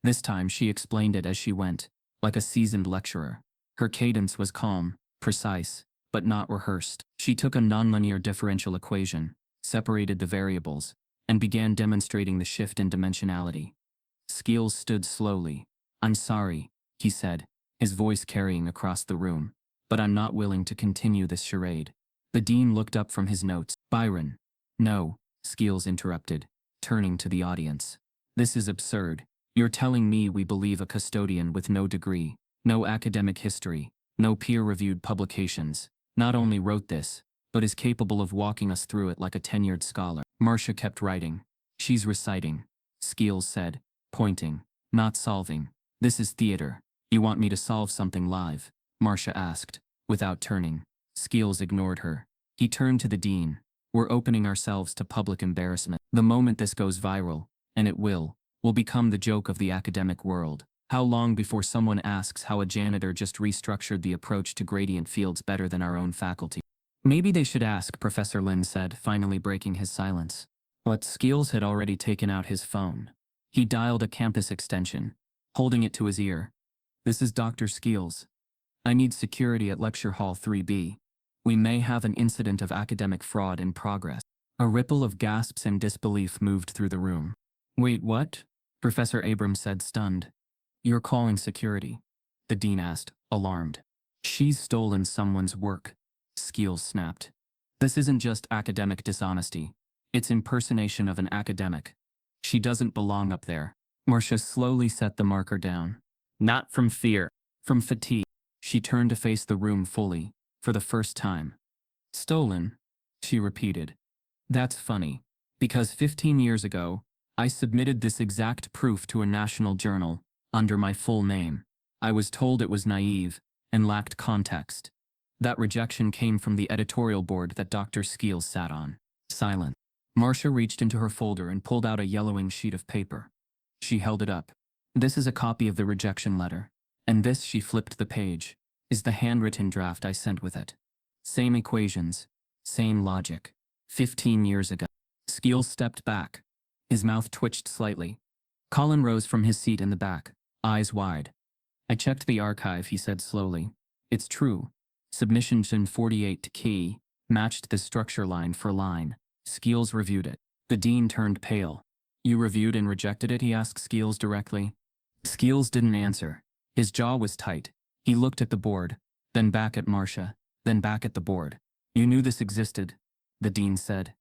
S1: This time she explained it as she went, like a seasoned lecturer. Her cadence was calm, precise, but not rehearsed. She took a nonlinear differential equation, separated the variables, and began demonstrating the shift in dimensionality. Skeels stood slowly. I'm sorry, he said, his voice carrying across the room, but I'm not willing to continue this charade. The dean looked up from his notes. Byron. No, Skeels interrupted, turning to the audience. This is absurd. You're telling me we believe a custodian with no degree, no academic history, no peer-reviewed publications, not only wrote this, but is capable of walking us through it like a tenured scholar. Marsha kept writing. She's reciting, Skeels said, pointing, not solving. This is theater. You want me to solve something live? Marsha asked, without turning. Skeels ignored her. He turned to the dean. We're opening ourselves to public embarrassment. The moment this goes viral, and it will become the joke of the academic world. How long before someone asks how a janitor just restructured the approach to gradient fields better than our own faculty? Maybe they should ask, Professor Lin said, finally breaking his silence. But Skeels had already taken out his phone. He dialed a campus extension, holding it to his ear. This is Dr. Skeels. I need security at Lecture Hall 3B. We may have an incident of academic fraud in progress. A ripple of gasps and disbelief moved through the room. Wait, what? Professor Abrams said, stunned. You're calling security? The dean asked, alarmed. She's stolen someone's work, Skeels snapped. This isn't just academic dishonesty. It's impersonation of an academic. She doesn't belong up there. Marsha slowly set the marker down. Not from fear, from fatigue. She turned to face the room fully, for the first time. Stolen, she repeated. That's funny. Because 15 years ago, I submitted this exact proof to a national journal, under my full name. I was told it was naive and lacked context. That rejection came from the editorial board that Dr. Skeels sat on. Silent. Marsha reached into her folder and pulled out a yellowing sheet of paper. She held it up. This is a copy of the rejection letter. And this, she flipped the page, is the handwritten draft I sent with it. Same equations, same logic. 15 years ago. Skeels stepped back. His mouth twitched slightly. Colin rose from his seat in the back, eyes wide. I checked the archive, he said slowly. It's true. Submissions in 48 to key matched the structure line for line. Skeels reviewed it. The dean turned pale. You reviewed and rejected it, he asked Skeels directly. Skeels didn't answer. His jaw was tight. He looked at the board, then back at Marsha, then back at the board. You knew this existed, the dean said.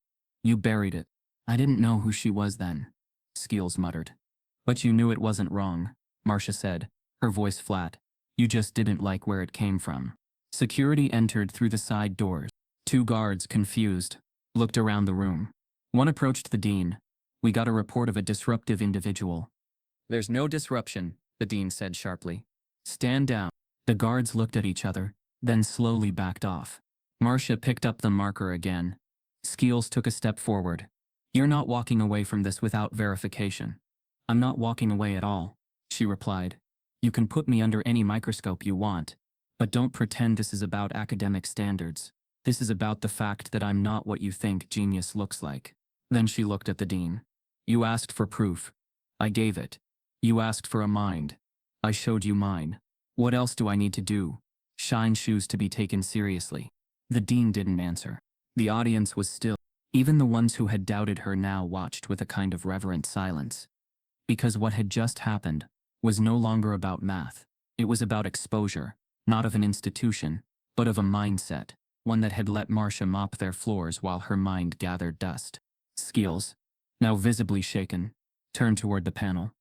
S1: You buried it. I didn't know who she was then, Skeels muttered. But you knew it wasn't wrong, Marsha said, her voice flat. You just didn't like where it came from. Security entered through the side doors. 2 guards, confused, looked around the room. One approached the dean. We got a report of a disruptive individual. There's no disruption, the dean said sharply. Stand down. The guards looked at each other, then slowly backed off. Marsha picked up the marker again. Skeels took a step forward. You're not walking away from this without verification. I'm not walking away at all, she replied. You can put me under any microscope you want, but don't pretend this is about academic standards. This is about the fact that I'm not what you think genius looks like. Then she looked at the dean. You asked for proof. I gave it. You asked for a mind. I showed you mine. What else do I need to do? Shine shoes to be taken seriously. The dean didn't answer. The audience was still. Even the ones who had doubted her now watched with a kind of reverent silence. Because what had just happened was no longer about math. It was about exposure, not of an institution, but of a mindset, one that had let Marsha mop their floors while her mind gathered dust. Skeels, now visibly shaken, turned toward the panel.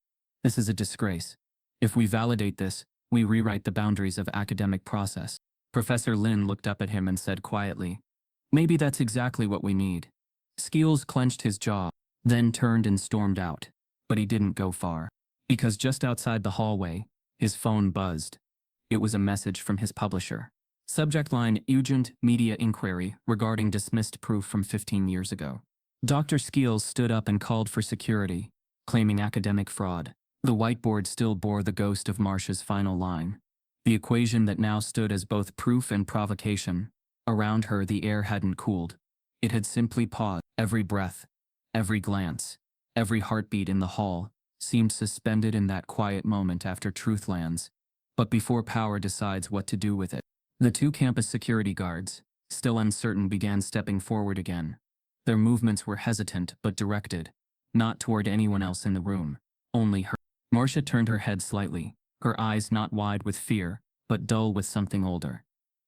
S1: This is a disgrace. If we validate this, we rewrite the boundaries of academic process. Professor Lin looked up at him and said quietly, maybe that's exactly what we need. Skeels clenched his jaw, then turned and stormed out. But he didn't go far. Because just outside the hallway, his phone buzzed. It was a message from his publisher. Subject line, urgent media inquiry regarding dismissed proof from 15 years ago. Dr. Skeels stood up and called for security, claiming academic fraud. The whiteboard still bore the ghost of Marsha's final line. The equation that now stood as both proof and provocation. Around her the air hadn't cooled. It had simply paused. Every breath, every glance, every heartbeat in the hall seemed suspended in that quiet moment after truth lands, but before power decides what to do with it. The 2 campus security guards, still uncertain, began stepping forward again. Their movements were hesitant but directed, not toward anyone else in the room, only her. Marsha turned her head slightly, her eyes not wide with fear, but dull with something older.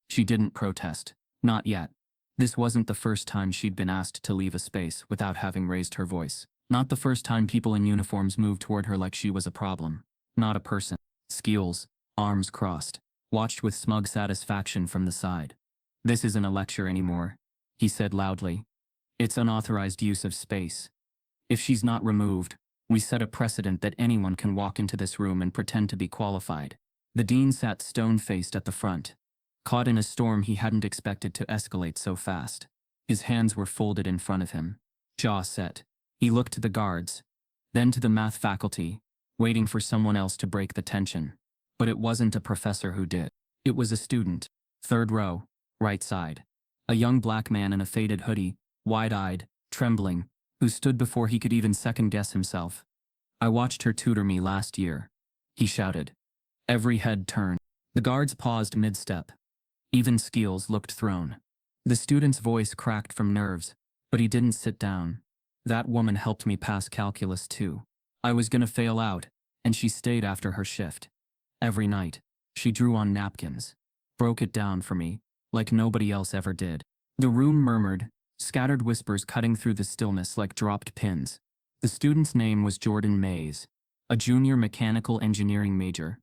S1: She didn't protest, not yet. This wasn't the first time she'd been asked to leave a space without having raised her voice. Not the first time people in uniforms moved toward her like she was a problem. Not a person. Skeels, arms crossed, watched with smug satisfaction from the side. This isn't a lecture anymore, he said loudly. It's unauthorized use of space. If she's not removed, we set a precedent that anyone can walk into this room and pretend to be qualified. The dean sat stone-faced at the front, caught in a storm he hadn't expected to escalate so fast. His hands were folded in front of him, jaw set. He looked to the guards, then to the math faculty, waiting for someone else to break the tension. But it wasn't a professor who did. It was a student. 3rd row, right side. A young black man in a faded hoodie, wide-eyed, trembling, who stood before he could even second-guess himself. I watched her tutor me last year, he shouted. Every head turned. The guards paused mid-step. Even Skeels looked thrown. The student's voice cracked from nerves, but he didn't sit down. That woman helped me pass calculus too. I was gonna fail out, and she stayed after her shift. Every night, she drew on napkins, broke it down for me, like nobody else ever did. The room murmured, scattered whispers cutting through the stillness like dropped pins. The student's name was Jordan Mays, a junior mechanical engineering major,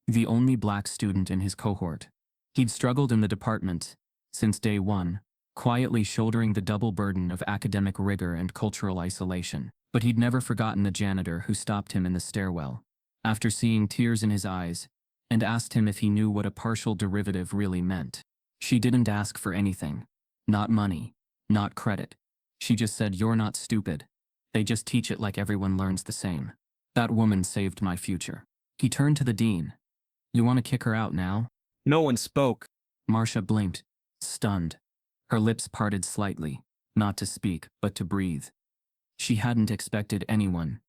S1: the only black student in his cohort. He'd struggled in the department since day one, quietly shouldering the double burden of academic rigor and cultural isolation. But he'd never forgotten the janitor who stopped him in the stairwell, after seeing tears in his eyes, and asked him if he knew what a partial derivative really meant. She didn't ask for anything. Not money. Not credit. She just said, "You're not stupid. They just teach it like everyone learns the same." That woman saved my future. He turned to the dean. "You want to kick her out now?"
S2: No one spoke.
S1: Marsha blinked, stunned. Her lips parted slightly, not to speak, but to breathe. She hadn't expected anyone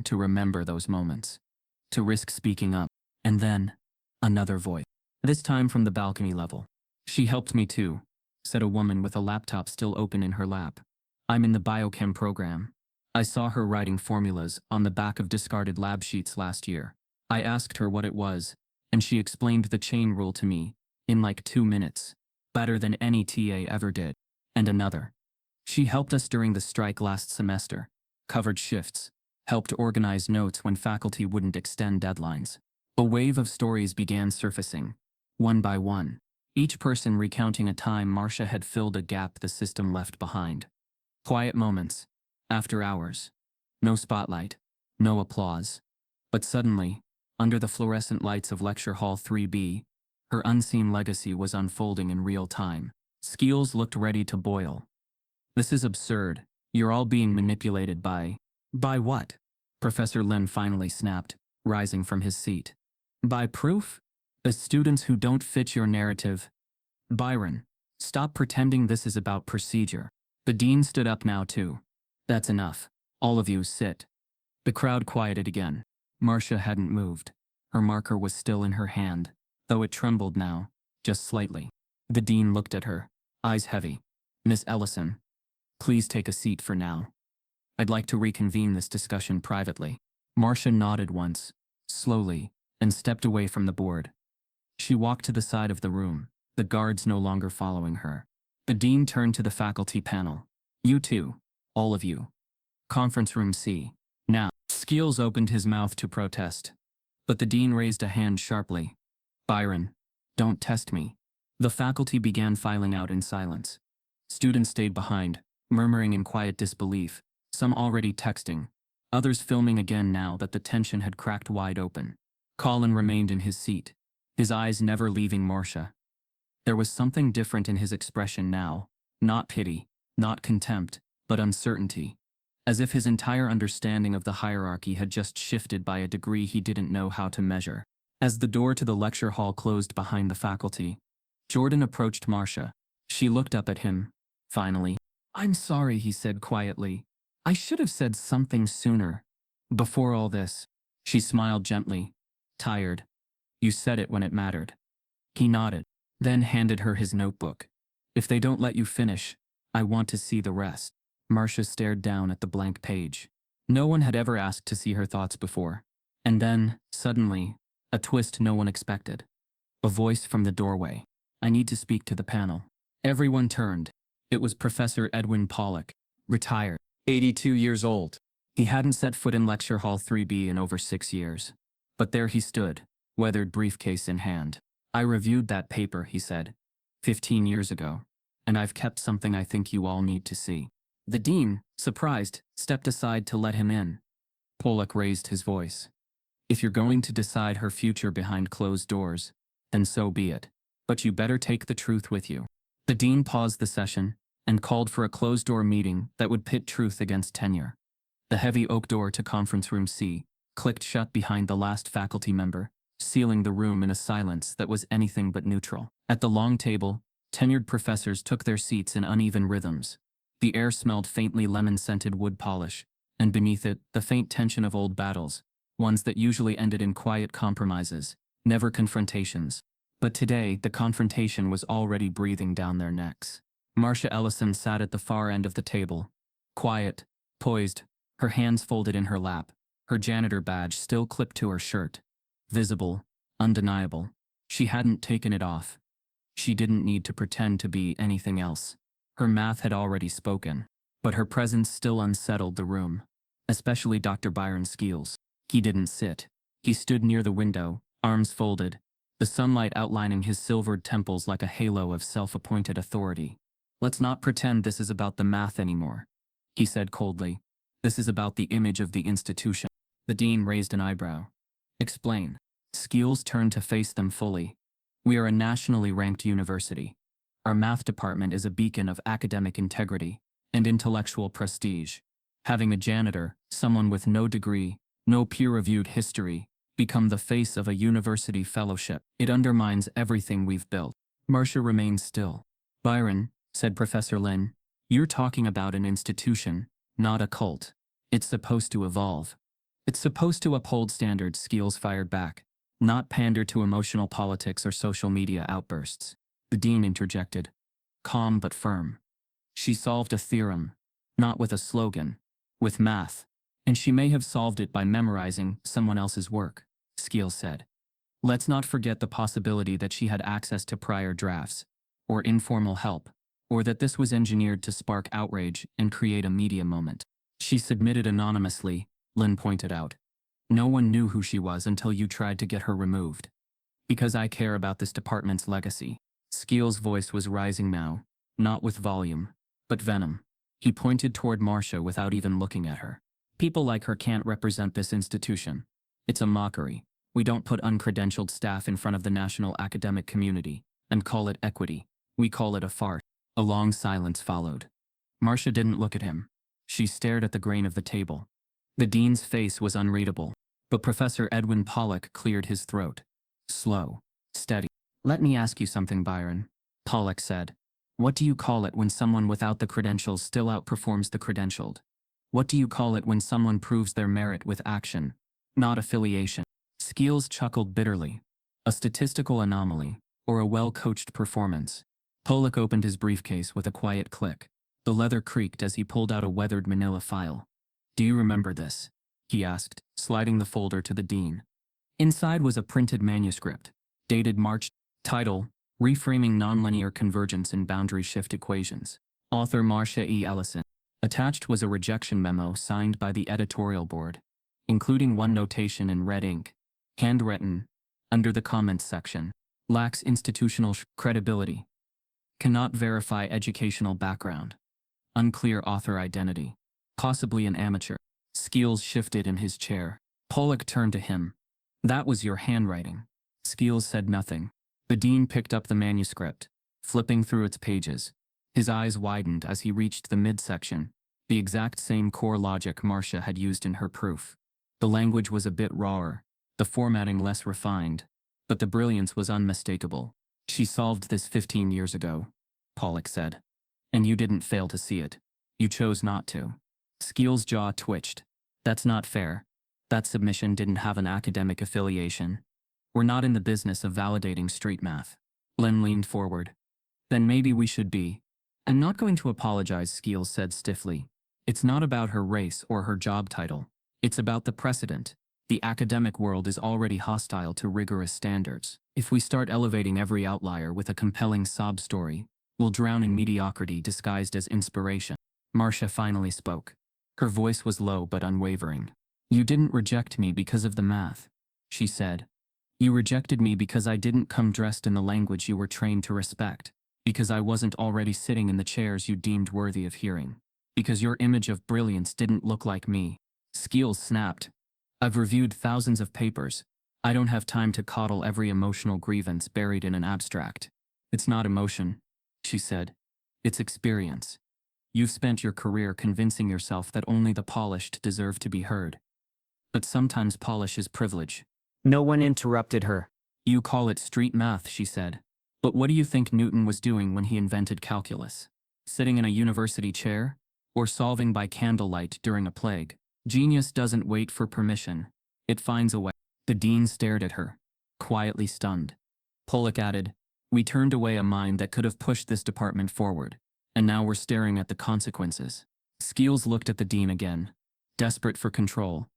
S1: to remember those moments, to risk speaking up. And then, another voice. This time from the balcony level. "She helped me too," said a woman with a laptop still open in her lap. "I'm in the biochem program. I saw her writing formulas on the back of discarded lab sheets last year. I asked her what it was, and she explained the chain rule to me, in like 2 minutes. Better than any TA ever did." And another. "She helped us during the strike last semester, covered shifts, helped organize notes when faculty wouldn't extend deadlines." A wave of stories began surfacing, one by one, each person recounting a time Marsha had filled a gap the system left behind. Quiet moments, after hours. No spotlight, no applause. But suddenly, under the fluorescent lights of Lecture Hall 3B, her unseen legacy was unfolding in real time. Skeels looked ready to boil. "This is absurd. You're all being manipulated by..." "By what?" Professor Lin finally snapped, rising from his seat. "By proof? The students who don't fit your narrative. Byron, stop pretending this is about procedure." The dean stood up now too. "That's enough. All of you sit." The crowd quieted again. Marsha hadn't moved. Her marker was still in her hand, though it trembled now, just slightly. The dean looked at her, eyes heavy. "Miss Ellison, please take a seat for now. I'd like to reconvene this discussion privately." Marsha nodded once, slowly, and stepped away from the board. She walked to the side of the room, the guards no longer following her. The dean turned to the faculty panel. "You two, all of you. Conference room C. Now." Skeels opened his mouth to protest, but the dean raised a hand sharply. "Byron, don't test me." The faculty began filing out in silence. Students stayed behind, murmuring in quiet disbelief, some already texting, others filming again now that the tension had cracked wide open. Colin remained in his seat, his eyes never leaving Marsha. There was something different in his expression now, not pity, not contempt, but uncertainty, as if his entire understanding of the hierarchy had just shifted by a degree he didn't know how to measure. As the door to the lecture hall closed behind the faculty, Jordan approached Marsha. She looked up at him, finally. "I'm sorry," he said quietly. "I should have said something sooner. Before all this." She smiled gently, tired. "You said it when it mattered." He nodded, then handed her his notebook. "If they don't let you finish, I want to see the rest." Marsha stared down at the blank page. No one had ever asked to see her thoughts before. And then, suddenly, a twist no one expected. A voice from the doorway. "I need to speak to the panel." Everyone turned. It was Professor Edwin Pollock, retired, 82 years old. He hadn't set foot in Lecture Hall 3B in over 6 years. But there he stood, weathered briefcase in hand. "I reviewed that paper," he said, 15 years ago, "and I've kept something I think you all need to see." The dean, surprised, stepped aside to let him in. Pollock raised his voice. "If you're going to decide her future behind closed doors, then so be it. But you better take the truth with you." The dean paused the session and called for a closed-door meeting that would pit truth against tenure. The heavy oak door to Conference Room C clicked shut behind the last faculty member, sealing the room in a silence that was anything but neutral. At the long table, tenured professors took their seats in uneven rhythms. The air smelled faintly lemon-scented wood polish, and beneath it, the faint tension of old battles, ones that usually ended in quiet compromises, never confrontations. But today, the confrontation was already breathing down their necks. Marsha Ellison sat at the far end of the table, quiet, poised, her hands folded in her lap, her janitor badge still clipped to her shirt. Visible, undeniable. She hadn't taken it off. She didn't need to pretend to be anything else. Her math had already spoken, but her presence still unsettled the room, especially Dr. Byron Skeels. He didn't sit. He stood near the window, arms folded, the sunlight outlining his silvered temples like a halo of self-appointed authority. Let's not pretend this is about the math anymore, he said coldly. This is about the image of the institution. The dean raised an eyebrow. Explain. Skeels turned to face them fully. We are a nationally ranked university. Our math department is a beacon of academic integrity and intellectual prestige. Having a janitor, someone with no degree, no peer-reviewed history, become the face of a university fellowship, it undermines everything we've built. Marsha remained still. Byron, said Professor Lin, you're talking about an institution, not a cult. It's supposed to evolve. It's supposed to uphold standards, Skeels fired back, not pander to emotional politics or social media outbursts. The dean interjected, calm but firm. She solved a theorem, not with a slogan, with math, and she may have solved it by memorizing someone else's work, Skeels said. Let's not forget the possibility that she had access to prior drafts, or informal help, or that this was engineered to spark outrage and create a media moment. She submitted anonymously, Lynn pointed out. No one knew who she was until you tried to get her removed. Because I care about this department's legacy. Skeels' voice was rising now, not with volume, but venom. He pointed toward Marsha without even looking at her. People like her can't represent this institution. It's a mockery. We don't put uncredentialed staff in front of the national academic community and call it equity. We call it a farce. A long silence followed. Marsha didn't look at him. She stared at the grain of the table. The dean's face was unreadable, but Professor Edwin Pollock cleared his throat. Slow, steady. Let me ask you something, Byron, Pollock said. What do you call it when someone without the credentials still outperforms the credentialed? What do you call it when someone proves their merit with action, not affiliation? Skeels chuckled bitterly. A statistical anomaly, or a well-coached performance. Pollock opened his briefcase with a quiet click. The leather creaked as he pulled out a weathered manila file. Do you remember this? He asked, sliding the folder to the dean. Inside was a printed manuscript, dated March. Title, Reframing Nonlinear Convergence in Boundary Shift Equations. Author Marsha Ellison. Attached was a rejection memo signed by the editorial board, including one notation in red ink, handwritten, under the comments section. Lacks institutional credibility. Cannot verify educational background. Unclear author identity. Possibly an amateur. Skeels shifted in his chair. Pollock turned to him. That was your handwriting. Skeels said nothing. The dean picked up the manuscript, flipping through its pages. His eyes widened as he reached the midsection, the exact same core logic Marsha had used in her proof. The language was a bit rawer, the formatting less refined, but the brilliance was unmistakable. She solved this 15 years ago, Pollock said. And you didn't fail to see it. You chose not to. Skeels' jaw twitched. That's not fair. That submission didn't have an academic affiliation. We're not in the business of validating street math. Len leaned forward. Then maybe we should be. I'm not going to apologize, Skeels said stiffly. It's not about her race or her job title. It's about the precedent. The academic world is already hostile to rigorous standards. If we start elevating every outlier with a compelling sob story, we'll drown in mediocrity disguised as inspiration. Marsha finally spoke. Her voice was low but unwavering. You didn't reject me because of the math, she said. You rejected me because I didn't come dressed in the language you were trained to respect, because I wasn't already sitting in the chairs you deemed worthy of hearing, because your image of brilliance didn't look like me. Skeels snapped. I've reviewed thousands of papers. I don't have time to coddle every emotional grievance buried in an abstract. It's not emotion, she said. It's experience. You've spent your career convincing yourself that only the polished deserve to be heard. But sometimes polish is privilege. No one interrupted her. You call it street math, she said. But what do you think Newton was doing when he invented calculus? Sitting in a university chair? Or solving by candlelight during a plague? Genius doesn't wait for permission. It finds a way. The dean stared at her, quietly stunned. Pollock added, we turned away a mind that could have pushed this department forward, and now we're staring at the consequences. Skeels looked at the dean again, desperate for control.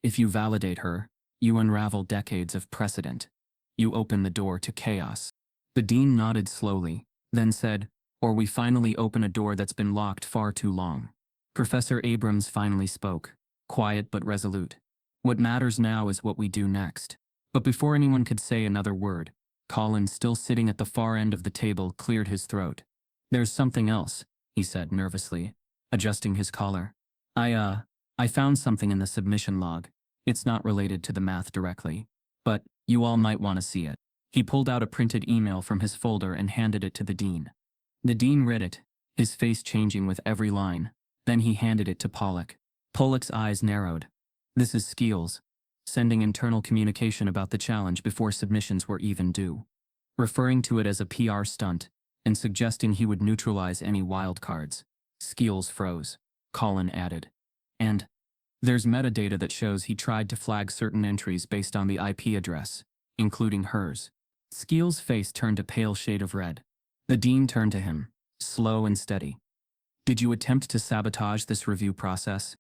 S1: If you validate her, you unravel decades of precedent. You open the door to chaos. The dean nodded slowly, then said, or we finally open a door that's been locked far too long. Professor Abrams finally spoke, quiet but resolute. What matters now is what we do next. But before anyone could say another word, Colin, still sitting at the far end of the table, cleared his throat. There's something else, he said nervously, adjusting his collar. I found something in the submission log. It's not related to the math directly, but you all might want to see it. He pulled out a printed email from his folder and handed it to the dean. The dean read it, his face changing with every line. Then he handed it to Pollock. Pollock's eyes narrowed. This is Skeels, sending internal communication about the challenge before submissions were even due, referring to it as a PR stunt, and suggesting he would neutralize any wildcards. Skeels froze. Colin added. And there's metadata that shows he tried to flag certain entries based on the IP address, including hers. Skeels' face turned a pale shade of red. The dean turned to him, slow and steady. Did you attempt to sabotage this review process?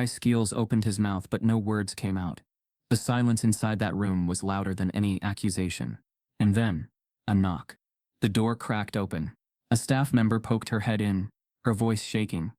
S1: Skeels opened his mouth but no words came out. The silence inside that room was louder than any accusation. And then, a knock. The door cracked open. A staff member poked her head in, her voice shaking.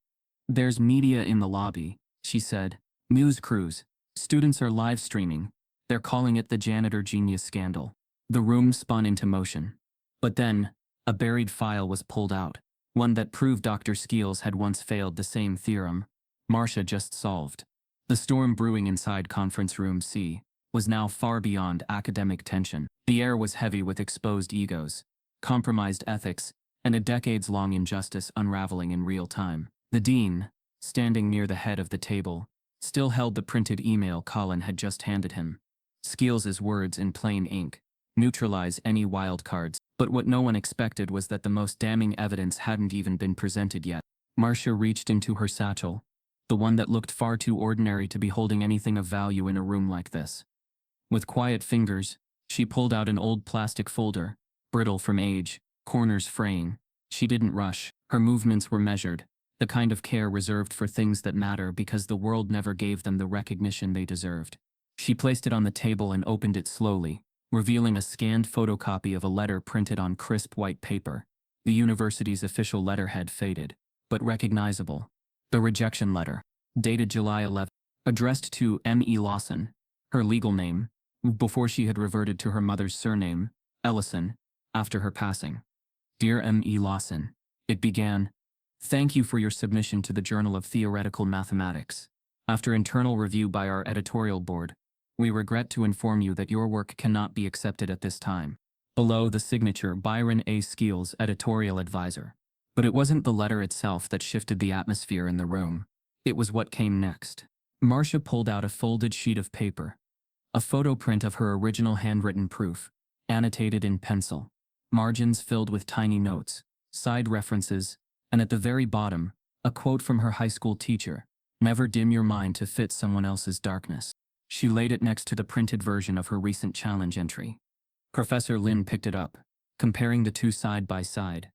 S1: There's media in the lobby, she said. News crews. Students are live streaming. They're calling it the Janitor Genius Scandal. The room spun into motion. But then, a buried file was pulled out. One that proved Dr. Skeels had once failed the same theorem Marsha just solved. The storm brewing inside Conference Room C was now far beyond academic tension. The air was heavy with exposed egos, compromised ethics, and a decades-long injustice unraveling in real time. The dean, standing near the head of the table, still held the printed email Colin had just handed him. Skeels' words in plain ink: neutralize any wildcards. But what no one expected was that the most damning evidence hadn't even been presented yet. Marsha reached into her satchel, the one that looked far too ordinary to be holding anything of value in a room like this. With quiet fingers, she pulled out an old plastic folder, brittle from age, corners fraying. She didn't rush. Her movements were measured, the kind of care reserved for things that matter because the world never gave them the recognition they deserved. She placed it on the table and opened it slowly, revealing a scanned photocopy of a letter printed on crisp white paper. The university's official letterhead faded, but recognizable. The rejection letter, dated July 11th, addressed to M.E. Lawson, her legal name, before she had reverted to her mother's surname, Ellison, after her passing. Dear M.E. Lawson, it began, thank you for your submission to the Journal of Theoretical Mathematics. After internal review by our editorial board, we regret to inform you that your work cannot be accepted at this time. Below the signature, Byron A. Skeels, editorial advisor. But it wasn't the letter itself that shifted the atmosphere in the room. It was what came next. Marsha pulled out a folded sheet of paper. A photo print of her original handwritten proof, annotated in pencil. Margins filled with tiny notes, side references, and at the very bottom, a quote from her high school teacher: never dim your mind to fit someone else's darkness. She laid it next to the printed version of her recent challenge entry. Professor Lin picked it up, comparing the two side by side.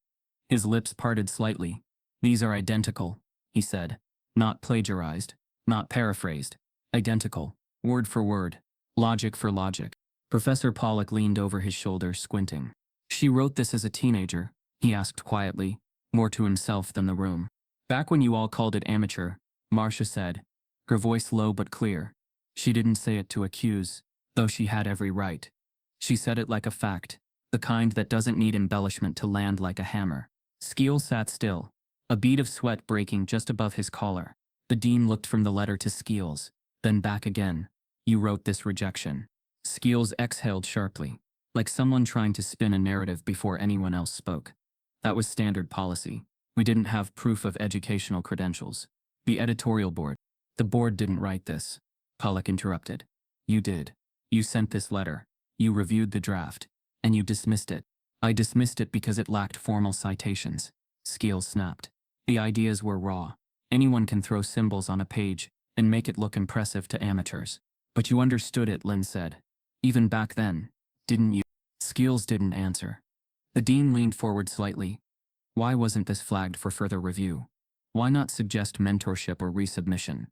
S1: His lips parted slightly. These are identical, he said. Not plagiarized, not paraphrased. Identical, word for word, logic for logic. Professor Pollock leaned over his shoulder, squinting. She wrote this as a teenager, he asked quietly, more to himself than the room. Back when you all called it amateur, Marsha said, her voice low but clear. She didn't say it to accuse, though she had every right. She said it like a fact, the kind that doesn't need embellishment to land like a hammer. Skeels sat still, a bead of sweat breaking just above his collar. The dean looked from the letter to Skeels, then back again. You wrote this rejection. Skeels exhaled sharply, like someone trying to spin a narrative before anyone else spoke. That was standard policy. We didn't have proof of educational credentials. The editorial board. The board didn't write this. Pollock interrupted. You did. You sent this letter. You reviewed the draft. And you dismissed it. I dismissed it because it lacked formal citations. Skeels snapped. The ideas were raw. Anyone can throw symbols on a page and make it look impressive to amateurs. But you understood it, Lynn said. Even back then, didn't you? Skeels didn't answer. The dean leaned forward slightly. Why wasn't this flagged for further review? Why not suggest mentorship or resubmission?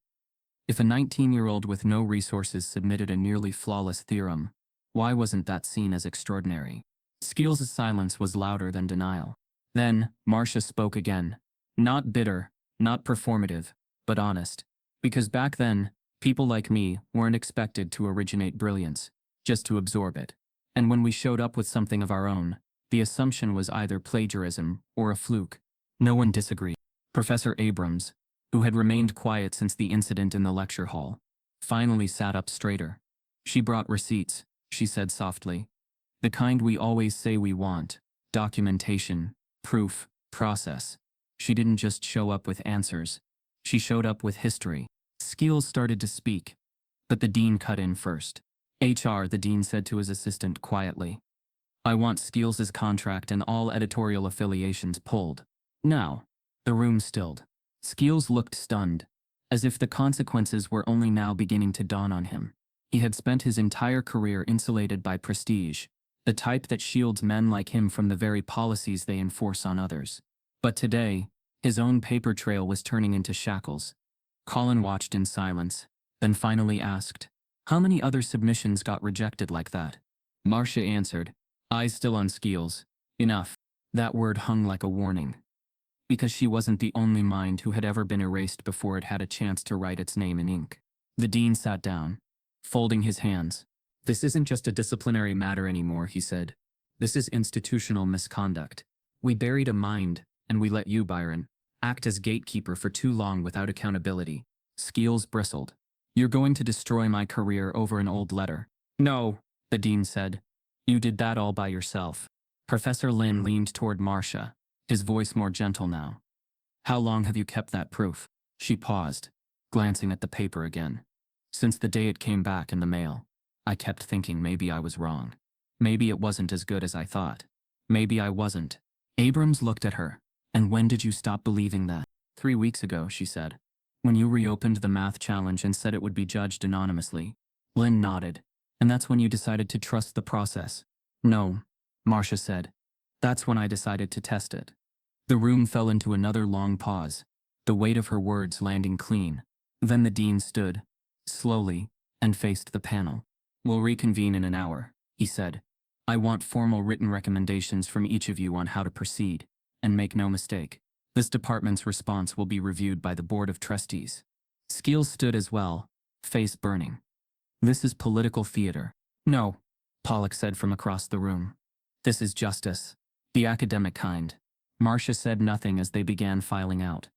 S1: If a 19-year-old with no resources submitted a nearly flawless theorem, why wasn't that seen as extraordinary? Skeels' silence was louder than denial. Then, Marsha spoke again. Not bitter, not performative, but honest. Because back then, people like me weren't expected to originate brilliance, just to absorb it. And when we showed up with something of our own, the assumption was either plagiarism or a fluke. No one disagreed. Professor Abrams, who had remained quiet since the incident in the lecture hall, finally sat up straighter. She brought receipts, she said softly. The kind we always say we want. Documentation, proof, process. She didn't just show up with answers. She showed up with history. Skeels started to speak, but the dean cut in first. HR, the dean said to his assistant quietly. I want Skeels' contract and all editorial affiliations pulled. Now. The room stilled. Skeels looked stunned, as if the consequences were only now beginning to dawn on him. He had spent his entire career insulated by prestige, the type that shields men like him from the very policies they enforce on others. But today, his own paper trail was turning into shackles. Colin watched in silence, then finally asked, how many other submissions got rejected like that? Marsha answered, eyes still on Skeels. Enough. That word hung like a warning. Because she wasn't the only mind who had ever been erased before it had a chance to write its name in ink. The dean sat down, folding his hands. This isn't just a disciplinary matter anymore, he said. This is institutional misconduct. We buried a mind, and we let you, Byron, act as gatekeeper for too long without accountability. Skeels bristled. You're going to destroy my career over an old letter. No, the dean said. You did that all by yourself. Professor Lin leaned toward Marsha, his voice more gentle now. How long have you kept that proof? She paused, glancing at the paper again. Since the day it came back in the mail. I kept thinking maybe I was wrong. Maybe it wasn't as good as I thought. Maybe I wasn't. Abrams looked at her. And when did you stop believing that? 3 weeks ago, she said. When you reopened the math challenge and said it would be judged anonymously. Lynn nodded. And that's when you decided to trust the process. No, Marsha said. That's when I decided to test it. The room fell into another long pause, the weight of her words landing clean. Then the dean stood, slowly, and faced the panel. We'll reconvene in an hour, he said. I want formal written recommendations from each of you on how to proceed, and make no mistake, this department's response will be reviewed by the Board of Trustees. Skeels stood as well, face burning. This is political theater. No, Pollock said from across the room. This is justice. The academic kind. Marsha said nothing as they began filing out.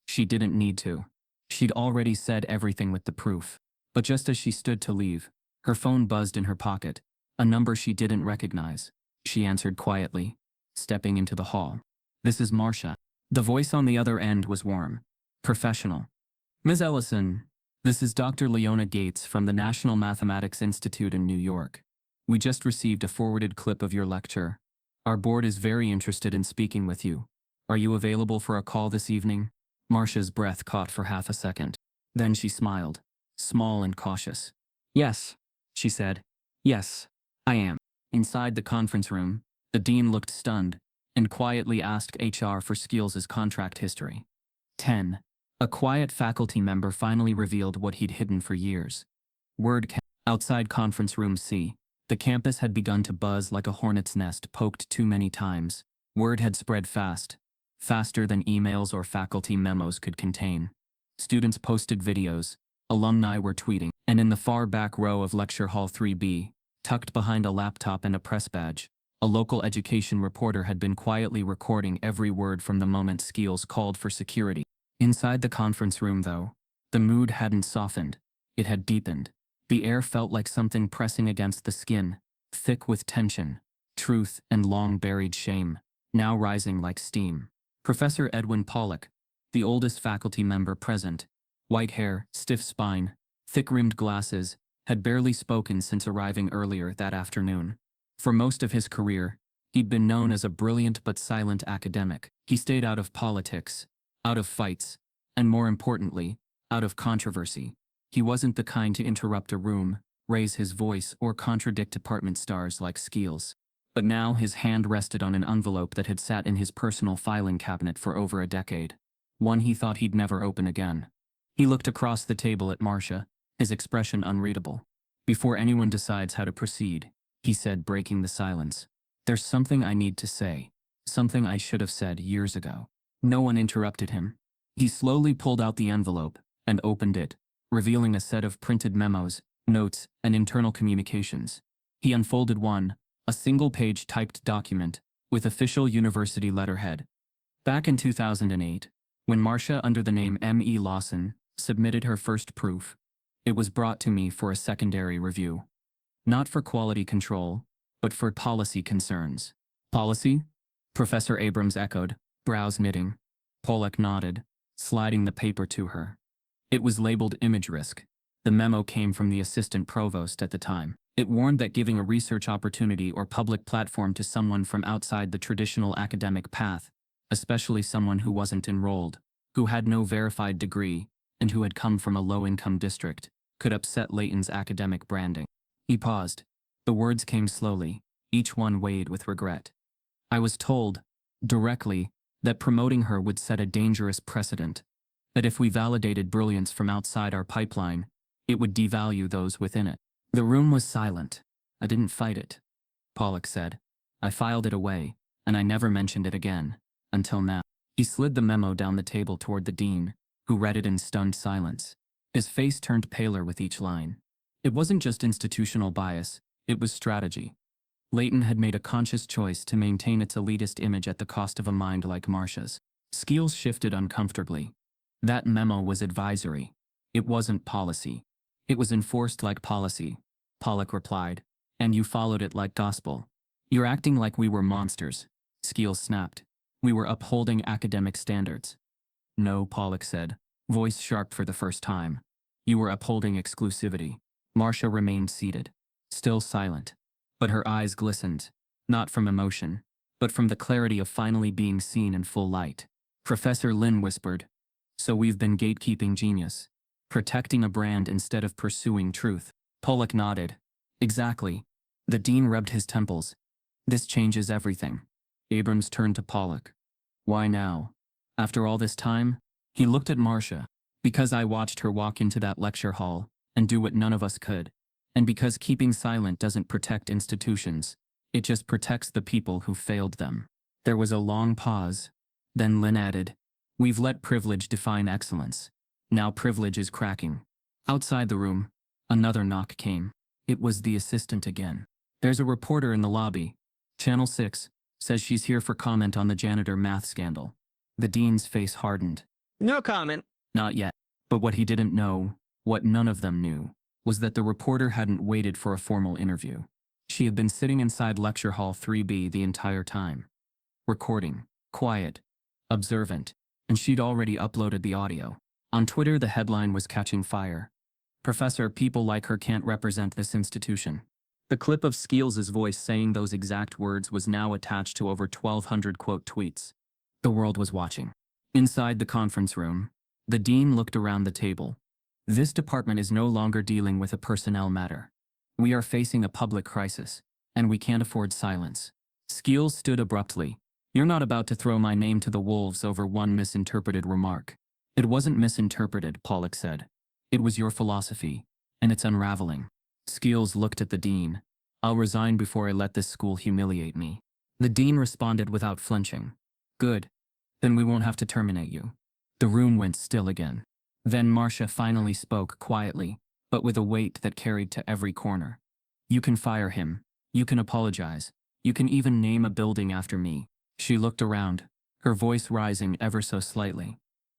S1: She didn't need to. She'd already said everything with the proof. But just as she stood to leave, her phone buzzed in her pocket, a number she didn't recognize. She answered quietly, stepping into the hall. This is Marsha. The voice on the other end was warm, professional. Ms. Ellison, this is Dr. Leona Gates from the National Mathematics Institute in New York. We just received a forwarded clip of your lecture. Our board is very interested in speaking with you. Are you available for a call this evening? Marsha's breath caught for half a second. Then she smiled, small and cautious. Yes, she said. Yes, I am. Inside the conference room, the dean looked stunned and quietly asked HR for Skeels' contract history. 10. A quiet faculty member finally revealed what he'd hidden for years. Outside conference room C, the campus had begun to buzz like a hornet's nest poked too many times. Word had spread fast, faster than emails or faculty memos could contain. Students posted videos, alumni were tweeting, and in the far back row of Lecture Hall 3B, tucked behind a laptop and a press badge, a local education reporter had been quietly recording every word from the moment Skeels called for security. Inside the conference room, though, the mood hadn't softened, it had deepened. The air felt like something pressing against the skin, thick with tension, truth and long-buried shame, now rising like steam. Professor Edwin Pollock, the oldest faculty member present, white hair, stiff spine, thick-rimmed glasses, had barely spoken since arriving earlier that afternoon. For most of his career, he'd been known as a brilliant but silent academic. He stayed out of politics, out of fights, and more importantly, out of controversy. He wasn't the kind to interrupt a room, raise his voice, or contradict department stars like Skeels. But now his hand rested on an envelope that had sat in his personal filing cabinet for over a decade. One he thought he'd never open again. He looked across the table at Marsha, his expression unreadable. Before anyone decides how to proceed, he said, breaking the silence. There's something I need to say. Something I should have said years ago. No one interrupted him. He slowly pulled out the envelope and opened it, revealing a set of printed memos, notes, and internal communications. He unfolded one, a single-page typed document, with official university letterhead. Back in 2008, when Marsha, under the name M.E. Lawson, submitted her first proof, it was brought to me for a secondary review. Not for quality control, but for policy concerns. Policy? Professor Abrams echoed, brows knitting. Pollock nodded, sliding the paper to her. It was labeled image risk. The memo came from the assistant provost at the time. It warned that giving a research opportunity or public platform to someone from outside the traditional academic path, especially someone who wasn't enrolled, who had no verified degree, and who had come from a low-income district, could upset Layton's academic branding. He paused. The words came slowly, each one weighed with regret. I was told, directly, that promoting her would set a dangerous precedent, that if we validated brilliance from outside our pipeline, it would devalue those within it. The room was silent. I didn't fight it, Pollock said. I filed it away, and I never mentioned it again, until now. He slid the memo down the table toward the dean, who read it in stunned silence. His face turned paler with each line. It wasn't just institutional bias, it was strategy. Layton had made a conscious choice to maintain its elitist image at the cost of a mind like Marsha's. Skeels shifted uncomfortably. That memo was advisory. It wasn't policy. It was enforced like policy, Pollock replied, and you followed it like gospel. You're acting like we were monsters, Skeels snapped. We were upholding academic standards. No, Pollock said, voice sharp for the first time. You were upholding exclusivity. Marsha remained seated, still silent, but her eyes glistened, not from emotion, but from the clarity of finally being seen in full light. Professor Lin whispered, so we've been gatekeeping genius, protecting a brand instead of pursuing truth. Pollock nodded. Exactly. The dean rubbed his temples. This changes everything. Abrams turned to Pollock. Why now? After all this time? He looked at Marsha. Because I watched her walk into that lecture hall and do what none of us could. And because keeping silent doesn't protect institutions, it just protects the people who failed them. There was a long pause. Then Lin added, we've let privilege define excellence. Now privilege is cracking. Outside the room, another knock came. It was the assistant again. There's a reporter in the lobby. Channel 6, says she's here for comment on the janitor math scandal. The dean's face hardened.
S2: No comment.
S1: Not yet. But what he didn't know, what none of them knew, was that the reporter hadn't waited for a formal interview. She had been sitting inside lecture hall 3B the entire time. Recording, quiet, observant, and she'd already uploaded the audio. On Twitter, the headline was catching fire. Professor, people like her can't represent this institution. The clip of Skeels' voice saying those exact words was now attached to over 1,200 quote tweets. The world was watching. Inside the conference room, the dean looked around the table. This department is no longer dealing with a personnel matter. We are facing a public crisis, and we can't afford silence. Skeels stood abruptly. You're not about to throw my name to the wolves over one misinterpreted remark. It wasn't misinterpreted, Pollock said. It was your philosophy, and it's unraveling. Skeels looked at the dean. I'll resign before I let this school humiliate me. The dean responded without flinching. Good. Then we won't have to terminate you. The room went still again. Then Marsha finally spoke quietly, but with a weight that carried to every corner. You can fire him. You can apologize. You can even name a building after me. She looked around, her voice rising ever so slightly.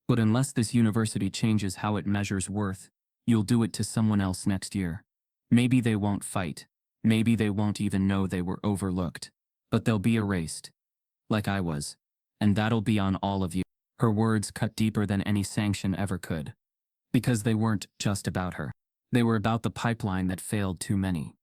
S1: But unless this university changes how it measures worth, you'll do it to someone else next year. Maybe they won't fight. Maybe they won't even know they were overlooked. But they'll be erased. Like I was. And that'll be on all of you. Her words cut deeper than any sanction ever could. Because they weren't just about her. They were about the pipeline that failed too many.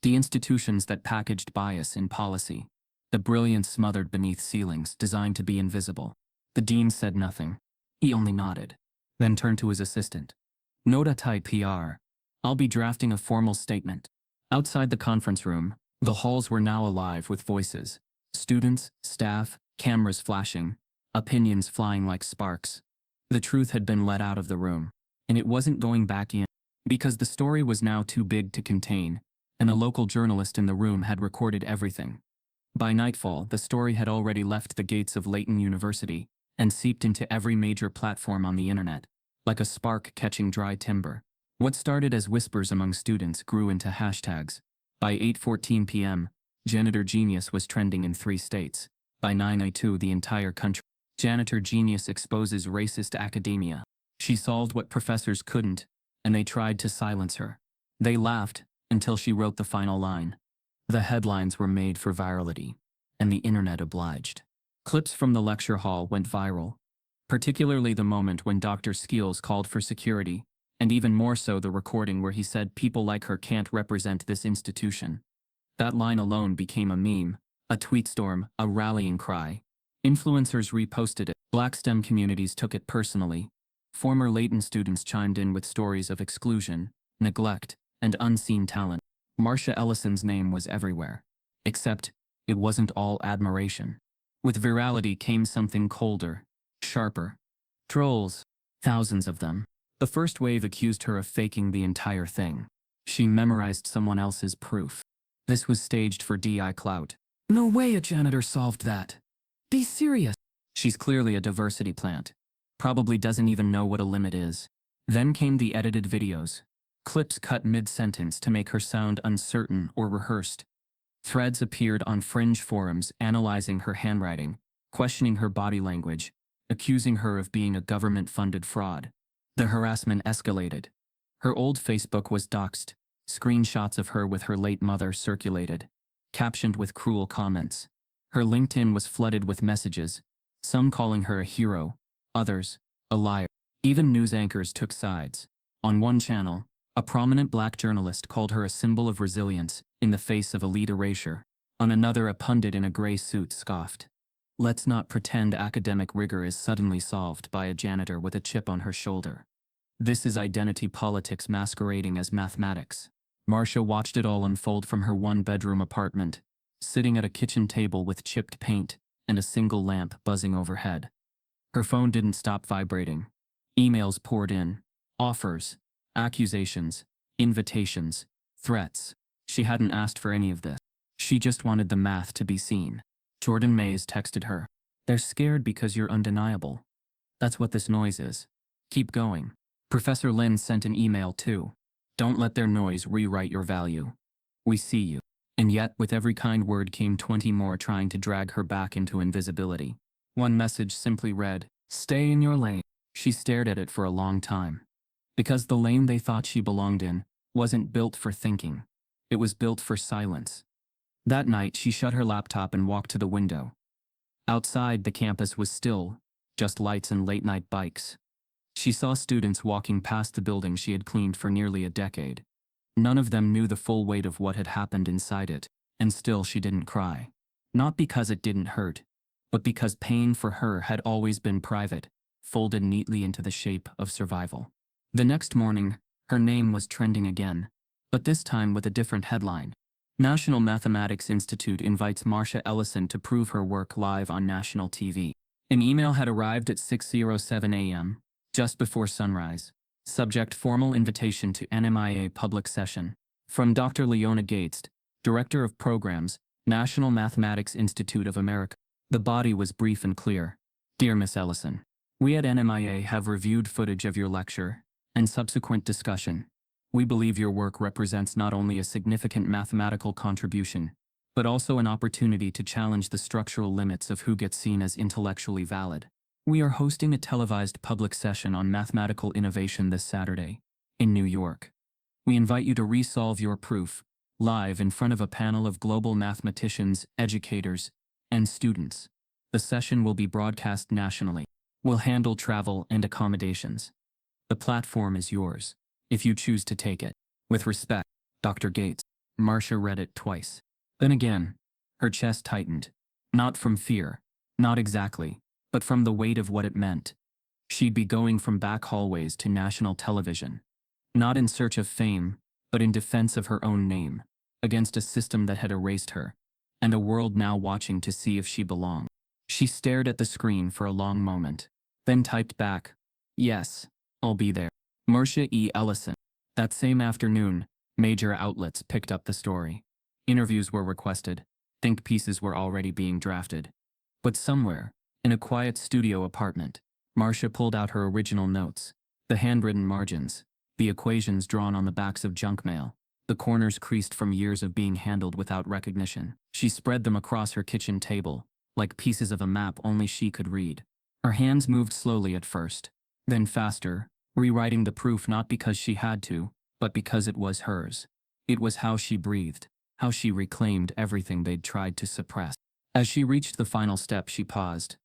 S1: The institutions that packaged bias in policy. The brilliance smothered beneath ceilings designed to be invisible. The dean said nothing. He only nodded. Then turned to his assistant. Nota type PR. I'll be drafting a formal statement. Outside the conference room, the halls were now alive with voices. Students, staff, cameras flashing, opinions flying like sparks. The truth had been let out of the room, and it wasn't going back in, because the story was now too big to contain, and a local journalist in the room had recorded everything. By nightfall, the story had already left the gates of Layton University and seeped into every major platform on the internet, like a spark catching dry timber. What started as whispers among students grew into hashtags. By 8:14 p.m., Janitor Genius was trending in 3 states. By 9:02, the entire country. Janitor genius exposes racist academia. She solved what professors couldn't, and they tried to silence her. They laughed until she wrote the final line. The headlines were made for virality, and the internet obliged. Clips from the lecture hall went viral, particularly the moment when Dr. Skeels called for security, and even more so the recording where he said people like her can't represent this institution. That line alone became a meme, a tweet storm, a rallying cry. Influencers reposted it. Black STEM communities took it personally. Former Layton students chimed in with stories of exclusion, neglect, and unseen talent. Marsha Ellison's name was everywhere. Except, it wasn't all admiration. With virality came something colder, sharper. Trolls. Thousands of them. The first wave accused her of faking the entire thing. She memorized someone else's proof. This was staged for DI clout. No way a janitor solved that. Be serious. She's clearly a diversity plant. Probably doesn't even know what a limit is. Then came the edited videos. Clips cut mid-sentence to make her sound uncertain or rehearsed. Threads appeared on fringe forums analyzing her handwriting, questioning her body language, accusing her of being a government-funded fraud. The harassment escalated. Her old Facebook was doxed. Screenshots of her with her late mother circulated, captioned with cruel comments. Her LinkedIn was flooded with messages, some calling her a hero, others, a liar. Even news anchors took sides. On one channel, a prominent black journalist called her a symbol of resilience in the face of elite erasure. On another, a pundit in a gray suit scoffed. Let's not pretend academic rigor is suddenly solved by a janitor with a chip on her shoulder. This is identity politics masquerading as mathematics. Marsha watched it all unfold from her one-bedroom apartment, sitting at a kitchen table with chipped paint and a single lamp buzzing overhead. Her phone didn't stop vibrating. Emails poured in. Offers, accusations, invitations, threats. She hadn't asked for any of this. She just wanted the math to be seen. Jordan Mays texted her. They're scared because you're undeniable. That's what this noise is. Keep going. Professor Lin sent an email too. Don't let their noise rewrite your value. We see you. And yet, with every kind word came 20 more trying to drag her back into invisibility. One message simply read, "Stay in your lane." She stared at it for a long time. Because the lane they thought she belonged in wasn't built for thinking. It was built for silence. That night, she shut her laptop and walked to the window. Outside, the campus was still, just lights and late-night bikes. She saw students walking past the building she had cleaned for nearly a decade. None of them knew the full weight of what had happened inside it, and still she didn't cry. Not because it didn't hurt, but because pain for her had always been private, folded neatly into the shape of survival. The next morning, her name was trending again, but this time with a different headline. National Mathematics Institute invites Marsha Ellison to prove her work live on national TV. An email had arrived at 6:07 a.m., just before sunrise. Subject: formal invitation to NMIA public session. From Dr. Leona Gates, Director of Programs, National Mathematics Institute of America. The body was brief and clear. Dear Miss Ellison, we at NMIA have reviewed footage of your lecture and subsequent discussion. We believe your work represents not only a significant mathematical contribution, but also an opportunity to challenge the structural limits of who gets seen as intellectually valid. We are hosting a televised public session on mathematical innovation this Saturday, in New York. We invite you to resolve your proof, live in front of a panel of global mathematicians, educators, and students. The session will be broadcast nationally. We'll handle travel and accommodations. The platform is yours, if you choose to take it. With respect, Dr. Gates. Marsha read it twice. Then again, her chest tightened. Not from fear, not exactly, but from the weight of what it meant. She'd be going from back hallways to national television. Not in search of fame, but in defense of her own name, against a system that had erased her, and a world now watching to see if she belonged. She stared at the screen for a long moment, then typed back, "Yes, I'll be there." Marsha E. Ellison. That same afternoon, major outlets picked up the story. Interviews were requested. Think pieces were already being drafted. But somewhere, in a quiet studio apartment, Marsha pulled out her original notes, the handwritten margins, the equations drawn on the backs of junk mail, the corners creased from years of being handled without recognition. She spread them across her kitchen table, like pieces of a map only she could read. Her hands moved slowly at first, then faster, rewriting the proof not because she had to, but because it was hers. It was how she breathed, how she reclaimed everything they'd tried to suppress. As she reached the final step, she paused.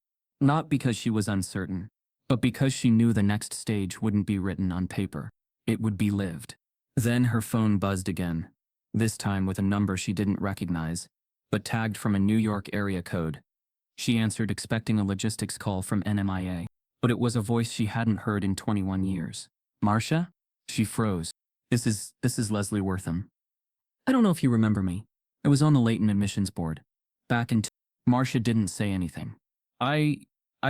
S1: Not because she was uncertain, but because she knew the next stage wouldn't be written on paper. It would be lived. Then her phone buzzed again, this time with a number she didn't recognize, but tagged from a New York area code. She answered, expecting a logistics call from NMIA, but it was a voice she hadn't heard in 21 years. Marsha? She froze. This is Leslie Wortham. I don't know if you remember me. I was on the Leighton admissions board. Back in Marsha didn't say anything. I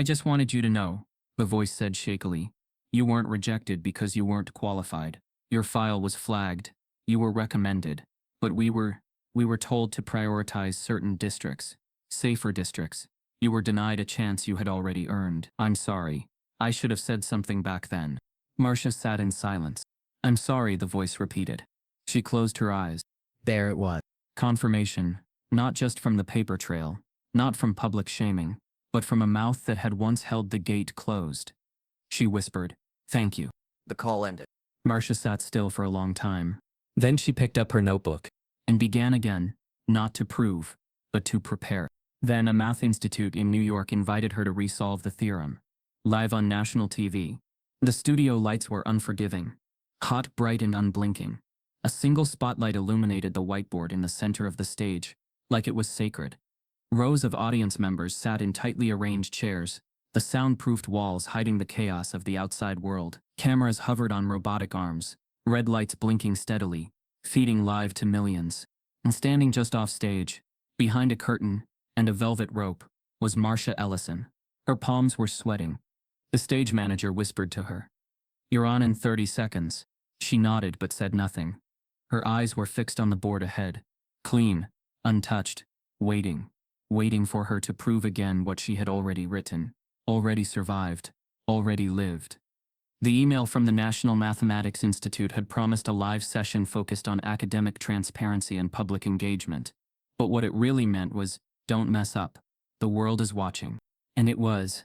S1: just wanted you to know, the voice said shakily. You weren't rejected because you weren't qualified. Your file was flagged. You were recommended. But we were told to prioritize certain districts, safer districts. You were denied a chance you had already earned. I'm sorry. I should have said something back then. Marsha sat in silence. I'm sorry, the voice repeated. She closed her eyes. There it was. Confirmation, not just from the paper trail, not from public shaming, but from a mouth that had once held the gate closed. She whispered, "Thank you." The call ended. Marsha sat still for a long time. Then she picked up her notebook and began again, not to prove, but to prepare. Then a math institute in New York invited her to resolve the theorem. Live on national TV. The studio lights were unforgiving, hot, bright, and unblinking. A single spotlight illuminated the whiteboard in the center of the stage, like it was sacred. Rows of audience members sat in tightly arranged chairs, the soundproofed walls hiding the chaos of the outside world. Cameras hovered on robotic arms, red lights blinking steadily, feeding live to millions. And standing just off stage, behind a curtain and a velvet rope, was Marsha Ellison. Her palms were sweating. The stage manager whispered to her, "You're on in 30 seconds." She nodded but said nothing. Her eyes were fixed on the board ahead, clean, untouched, waiting for her to prove again what she had already written, already survived, already lived. The email from the National Mathematics Institute had promised a live session focused on academic transparency and public engagement. But what it really meant was, don't mess up. The world is watching. And it was.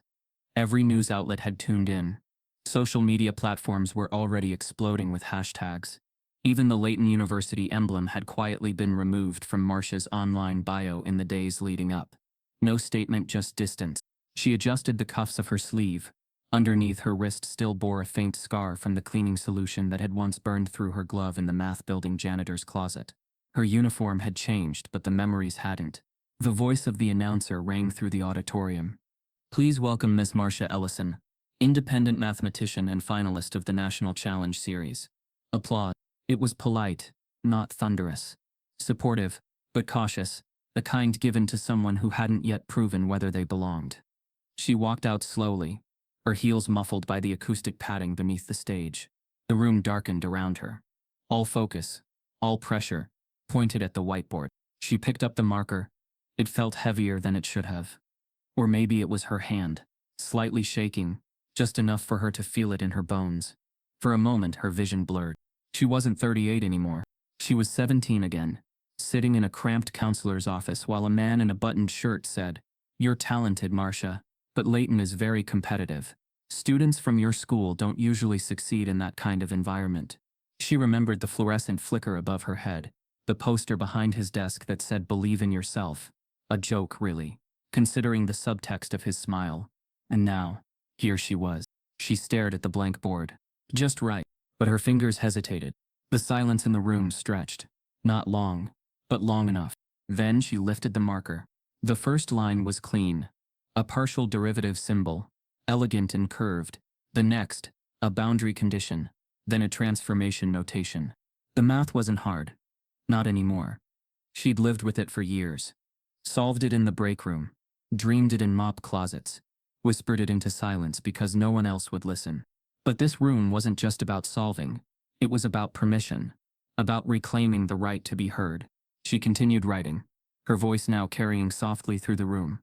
S1: Every news outlet had tuned in. Social media platforms were already exploding with hashtags. Even the Leighton University emblem had quietly been removed from Marsha's online bio in the days leading up. No statement, just distance. She adjusted the cuffs of her sleeve. Underneath, her wrist still bore a faint scar from the cleaning solution that had once burned through her glove in the math building janitor's closet. Her uniform had changed, but the memories hadn't. The voice of the announcer rang through the auditorium. Please welcome Ms. Marsha Ellison, independent mathematician and finalist of the National Challenge Series. Applause. It was polite, not thunderous. Supportive, but cautious, the kind given to someone who hadn't yet proven whether they belonged. She walked out slowly, her heels muffled by the acoustic padding beneath the stage. The room darkened around her. All focus, all pressure, pointed at the whiteboard. She picked up the marker. It felt heavier than it should have. Or maybe it was her hand, slightly shaking, just enough for her to feel it in her bones. For a moment, her vision blurred. She wasn't 38 anymore. She was 17 again, sitting in a cramped counselor's office while a man in a buttoned shirt said, "You're talented, Marsha, but Leighton is very competitive. Students from your school don't usually succeed in that kind of environment." She remembered the fluorescent flicker above her head, the poster behind his desk that said, "Believe in yourself." A joke, really, considering the subtext of his smile. And now, here she was. She stared at the blank board. Just right. But her fingers hesitated. The silence in the room stretched. Not long, but long enough. Then she lifted the marker. The first line was clean. A partial derivative symbol, elegant and curved. The next, a boundary condition. Then a transformation notation. The math wasn't hard. Not anymore. She'd lived with it for years. Solved it in the break room. Dreamed it in mop closets. Whispered it into silence because no one else would listen. But this room wasn't just about solving. It was about permission. About reclaiming the right to be heard. She continued writing, her voice now carrying softly through the room.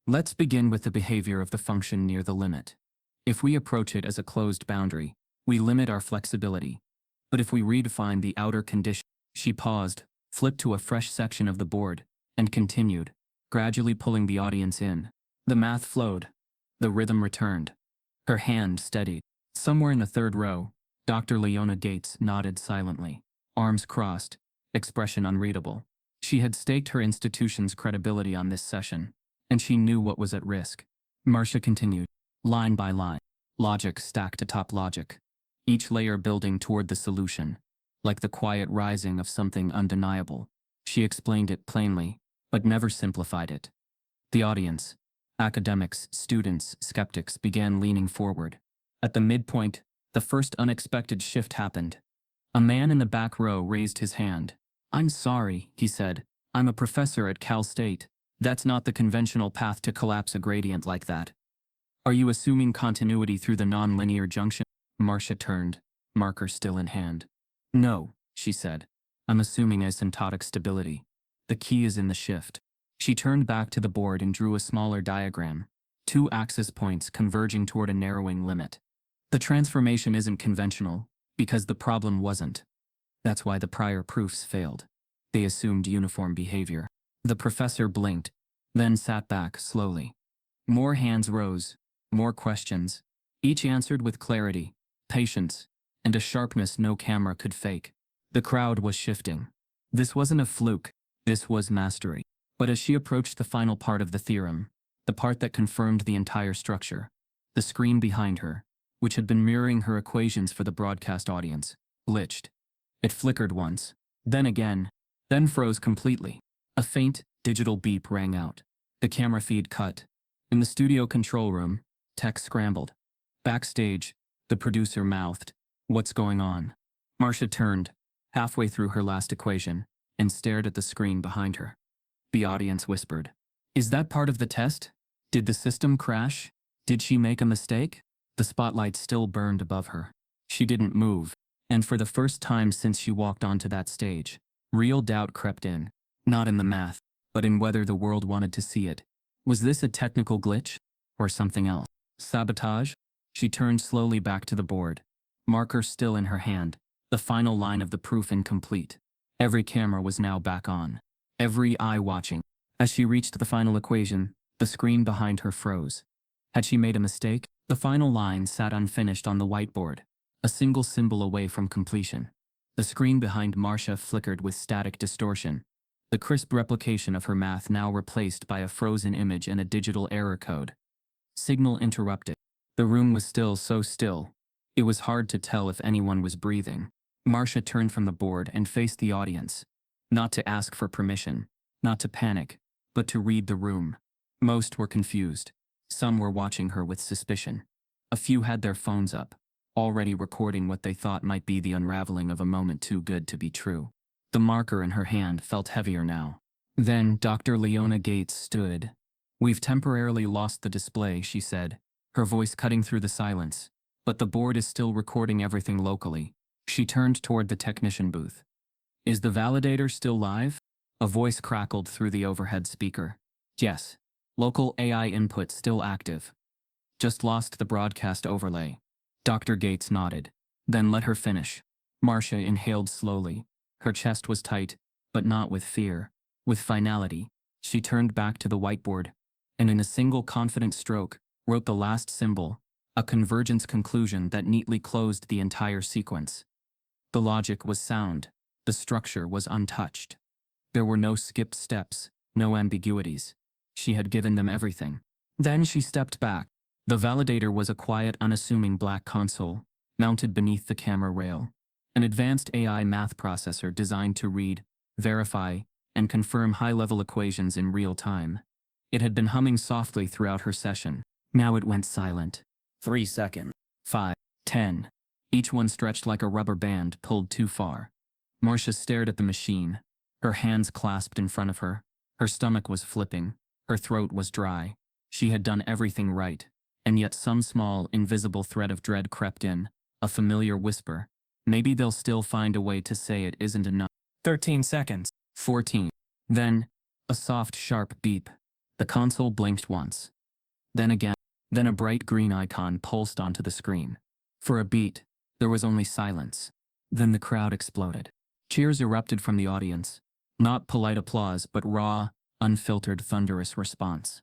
S1: Let's begin with the behavior of the function near the limit. If we approach it as a closed boundary, we limit our flexibility. But if we redefine the outer condition, she paused, flipped to a fresh section of the board, and continued, gradually pulling the audience in. The math flowed. The rhythm returned. Her hand steadied. Somewhere in the third row, Dr. Leona Gates nodded silently, arms crossed, expression unreadable. She had staked her institution's credibility on this session, and she knew what was at risk. Marsha continued, line by line, logic stacked atop logic, each layer building toward the solution, like the quiet rising of something undeniable. She explained it plainly, but never simplified it. The audience, academics, students, skeptics, began leaning forward. At the midpoint, the first unexpected shift happened. A man in the back row raised his hand. "I'm sorry," he said. "I'm a professor at Cal State. That's not the conventional path to collapse a gradient like that. Are you assuming continuity through the nonlinear junction?" Marsha turned, marker still in hand. "No," she said. "I'm assuming asymptotic stability. The key is in the shift." She turned back to the board and drew a smaller diagram, two axis points converging toward a narrowing limit. The transformation isn't conventional, because the problem wasn't. That's why the prior proofs failed. They assumed uniform behavior. The professor blinked, then sat back slowly. More hands rose, more questions, each answered with clarity, patience, and a sharpness no camera could fake. The crowd was shifting. This wasn't a fluke, this was mastery. But as she approached the final part of the theorem, the part that confirmed the entire structure, the screen behind her, which had been mirroring her equations for the broadcast audience, glitched. It flickered once, then again, then froze completely. A faint, digital beep rang out. The camera feed cut. In the studio control room, tech scrambled. Backstage, the producer mouthed, "What's going on?" Marsha turned, halfway through her last equation, and stared at the screen behind her. The audience whispered, "Is that part of the test? Did the system crash? Did she make a mistake?" The spotlight still burned above her. She didn't move, and for the first time since she walked onto that stage, real doubt crept in, not in the math, but in whether the world wanted to see it. Was this a technical glitch, or something else? Sabotage? She turned slowly back to the board, marker still in her hand, the final line of the proof incomplete. Every camera was now back on, every eye watching. As she reached the final equation, the screen behind her froze. Had she made a mistake? The final line sat unfinished on the whiteboard, a single symbol away from completion. The screen behind Marsha flickered with static distortion, the crisp replication of her math now replaced by a frozen image and a digital error code. Signal interrupted. The room was still so still, it was hard to tell if anyone was breathing. Marsha turned from the board and faced the audience, not to ask for permission, not to panic, but to read the room. Most were confused. Some were watching her with suspicion. A few had their phones up, already recording what they thought might be the unraveling of a moment too good to be true. The marker in her hand felt heavier now. Then Dr. Leona Gates stood. "We've temporarily lost the display," she said, her voice cutting through the silence. "But the board is still recording everything locally." She turned toward the technician booth. "Is the validator still live?" A voice crackled through the overhead speaker. "Yes. Local AI input still active. Just lost the broadcast overlay." Dr. Gates nodded, then let her finish. Marsha inhaled slowly. Her chest was tight, but not with fear, with finality. She turned back to the whiteboard, and in a single confident stroke, wrote the last symbol, a convergence conclusion that neatly closed the entire sequence. The logic was sound. The structure was untouched. There were no skipped steps, no ambiguities. She had given them everything. Then she stepped back. The validator was a quiet, unassuming black console, mounted beneath the camera rail. An advanced AI math processor designed to read, verify, and confirm high-level equations in real time. It had been humming softly throughout her session. Now it went silent. 3 seconds. 5. 10. Each one stretched like a rubber band pulled too far. Marsha stared at the machine, her hands clasped in front of her. Her stomach was flipping. Her throat was dry. She had done everything right, and yet some small, invisible thread of dread crept in, a familiar whisper. Maybe they'll still find a way to say it isn't enough. 13 seconds. 14. Then, a soft, sharp beep. The console blinked once. Then again. Then a bright green icon pulsed onto the screen. For a beat, there was only silence. Then the crowd exploded. Cheers erupted from the audience. Not polite applause, but raw, unfiltered, thunderous response.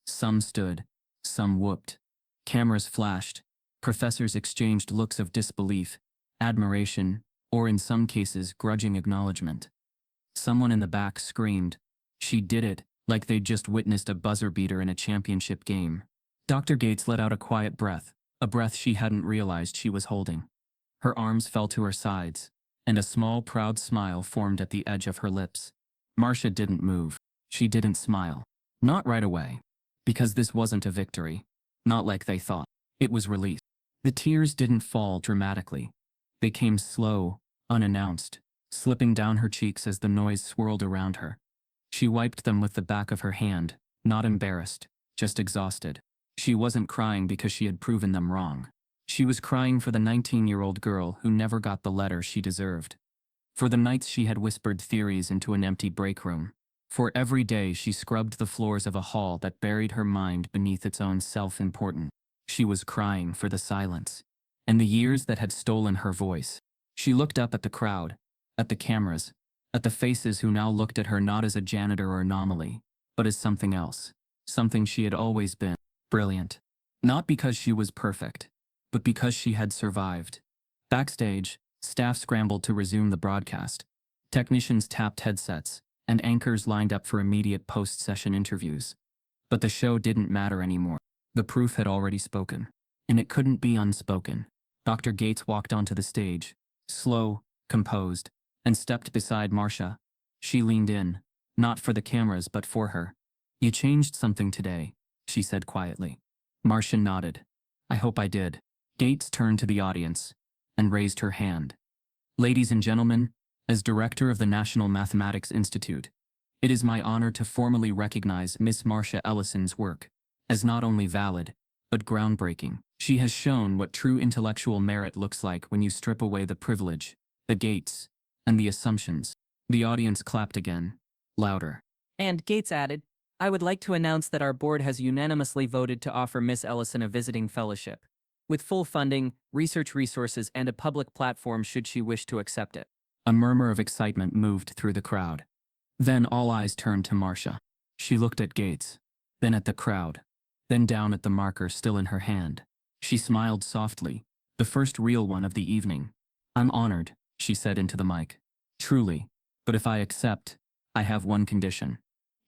S1: Some stood, Some whooped. Cameras flashed. Professors exchanged looks of disbelief, admiration, or in some cases, grudging acknowledgement. Someone in the back screamed, "She did it," like they'd just witnessed a buzzer beater in a championship game. Dr. Gates let out a quiet breath, a breath she hadn't realized she was holding. Her arms fell to her sides, and a small, proud smile formed at the edge of her lips. Marsha didn't move. She didn't smile. Not right away. Because this wasn't a victory. Not like they thought. It was release. The tears didn't fall dramatically. They came slow, unannounced, slipping down her cheeks as the noise swirled around her. She wiped them with the back of her hand, not embarrassed, just exhausted. She wasn't crying because she had proven them wrong. She was crying for the 19-year-old girl who never got the letter she deserved. For the nights she had whispered theories into an empty break room. For every day she scrubbed the floors of a hall that buried her mind beneath its own self-importance. She was crying for the silence. And the years that had stolen her voice. She looked up at the crowd, at the cameras, at the faces who now looked at her not as a janitor or anomaly, but as something else. Something she had always been. Brilliant. Not because she was perfect, but because she had survived. Backstage, staff scrambled to resume the broadcast. Technicians tapped headsets, and anchors lined up for immediate post-session interviews. But the show didn't matter anymore. The proof had already spoken. And it couldn't be unspoken. Dr. Gates walked onto the stage, slow, composed, and stepped beside Marsha. She leaned in, not for the cameras but for her. "You changed something today," she said quietly. Marsha nodded. "I hope I did." Gates turned to the audience and raised her hand. "Ladies and gentlemen, as director of the National Mathematics Institute, it is my honor to formally recognize Miss Marsha Ellison's work as not only valid, but groundbreaking. She has shown what true intellectual merit looks like when you strip away the privilege, the gates, and the assumptions." The audience clapped again, louder.
S2: And Gates added, "I would like to announce that our board has unanimously voted to offer Miss Ellison a visiting fellowship, with full funding, research resources, and a public platform should she wish to accept it."
S1: A murmur of excitement moved through the crowd. Then all eyes turned to Marsha. She looked at Gates, then at the crowd, then down at the marker still in her hand. She smiled softly, the first real one of the evening. "I'm honored," she said into the mic. "Truly. But if I accept, I have one condition."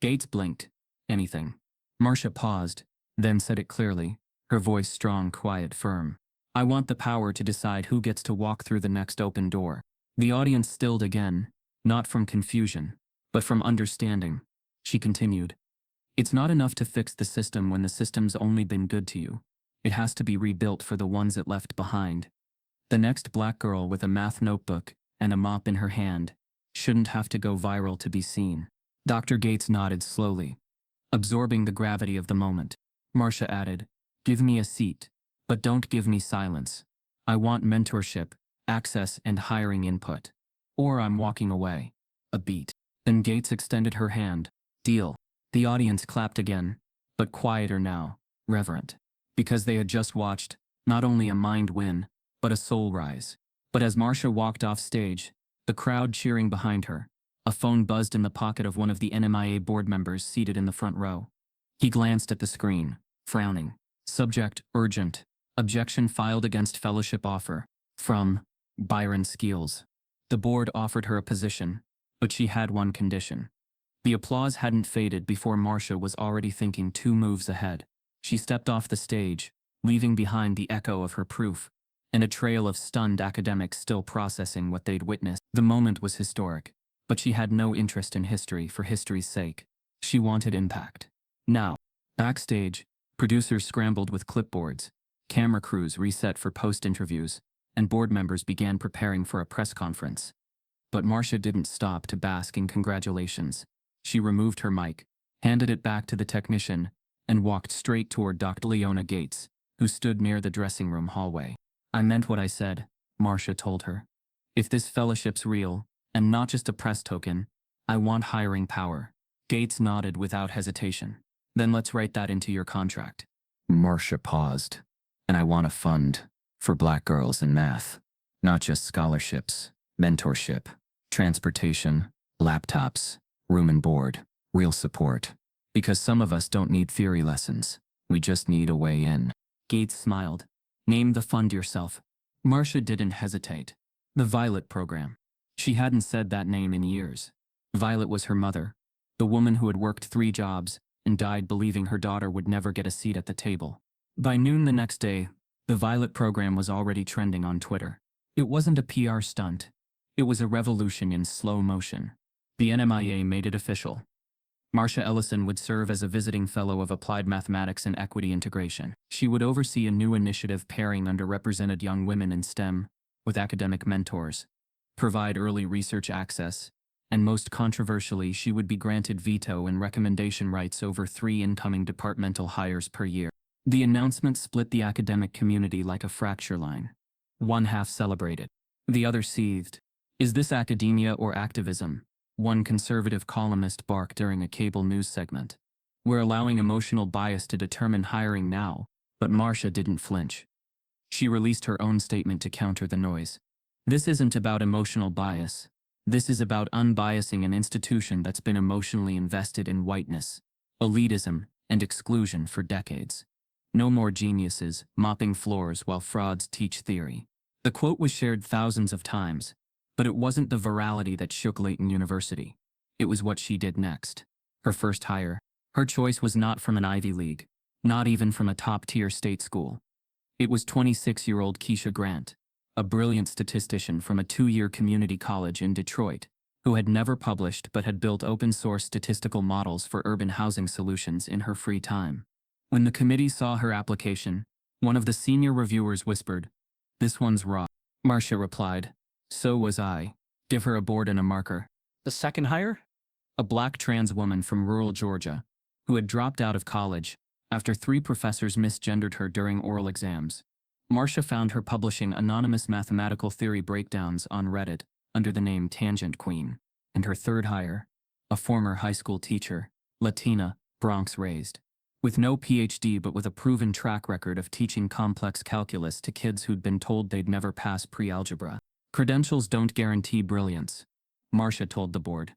S1: Gates blinked. "Anything." Marsha paused, then said it clearly, her voice strong, quiet, firm. "I want the power to decide who gets to walk through the next open door." The audience stilled again, not from confusion, but from understanding. She continued, "It's not enough to fix the system when the system's only been good to you. It has to be rebuilt for the ones it left behind. The next black girl with a math notebook and a mop in her hand shouldn't have to go viral to be seen." Dr. Gates nodded slowly, absorbing the gravity of the moment. Marsha added, "Give me a seat, but don't give me silence. I want mentorship, access, and hiring input. Or I'm walking away." A beat. Then Gates extended her hand. "Deal." The audience clapped again, but quieter now, reverent. Because they had just watched, not only a mind win, but a soul rise. But as Marsha walked off stage, the crowd cheering behind her, a phone buzzed in the pocket of one of the NMIA board members seated in the front row. He glanced at the screen, frowning. Subject, urgent. Objection filed against fellowship offer. From Byron Skeels. The board offered her a position, but she had one condition. The applause hadn't faded before Marsha was already thinking 2 moves ahead. She stepped off the stage, leaving behind the echo of her proof, and a trail of stunned academics still processing what they'd witnessed. The moment was historic, but she had no interest in history for history's sake. She wanted impact. Now, backstage, producers scrambled with clipboards, camera crews reset for post-interviews, and board members began preparing for a press conference. But Marsha didn't stop to bask in congratulations. She removed her mic, handed it back to the technician, and walked straight toward Dr. Leona Gates, who stood near the dressing room hallway. "I meant what I said," Marsha told her. "If this fellowship's real, and not just a press token, I want hiring power." Gates nodded without hesitation. "Then let's write that into your contract." Marsha paused. "And I want a fund for black girls in math. Not just scholarships, mentorship, transportation, laptops, room and board, real support. Because some of us don't need theory lessons. We just need a way in. Gates smiled. Name the fund yourself. Marsha didn't hesitate. The Violet program. She hadn't said that name in years. Violet was her mother, the woman who had worked 3 jobs and died believing her daughter would never get a seat at the table. By noon the next day, the Violet program was already trending on Twitter. It wasn't a PR stunt. It was a revolution in slow motion. The NMIA made it official. Marsha Ellison would serve as a visiting fellow of Applied Mathematics and Equity Integration. She would oversee a new initiative pairing underrepresented young women in STEM with academic mentors, provide early research access, and most controversially, she would be granted veto and recommendation rights over 3 incoming departmental hires per year. The announcement split the academic community like a fracture line. One half celebrated. The other seethed. Is this academia or activism? One conservative columnist barked during a cable news segment. We're allowing emotional bias to determine hiring now, but Marsha didn't flinch. She released her own statement to counter the noise. This isn't about emotional bias. This is about unbiasing an institution that's been emotionally invested in whiteness, elitism, and exclusion for decades. No more geniuses mopping floors while frauds teach theory. The quote was shared thousands of times, but it wasn't the virality that shook Leighton University. It was what she did next. Her first hire. Her choice was not from an Ivy League, not even from a top-tier state school. It was 26-year-old Keisha Grant, a brilliant statistician from a 2-year community college in Detroit, who had never published but had built open-source statistical models for urban housing solutions in her free time. When the committee saw her application, one of the senior reviewers whispered, "This one's raw." Marsha replied, "So was I. Give her a board and a marker."
S2: The second hire?
S1: A black trans woman from rural Georgia, who had dropped out of college after 3 professors misgendered her during oral exams. Marsha found her publishing anonymous mathematical theory breakdowns on Reddit under the name Tangent Queen. And her third hire, a former high school teacher, Latina, Bronx raised. With no PhD but with a proven track record of teaching complex calculus to kids who'd been told they'd never pass pre-algebra. Credentials don't guarantee brilliance, Marsha told the board.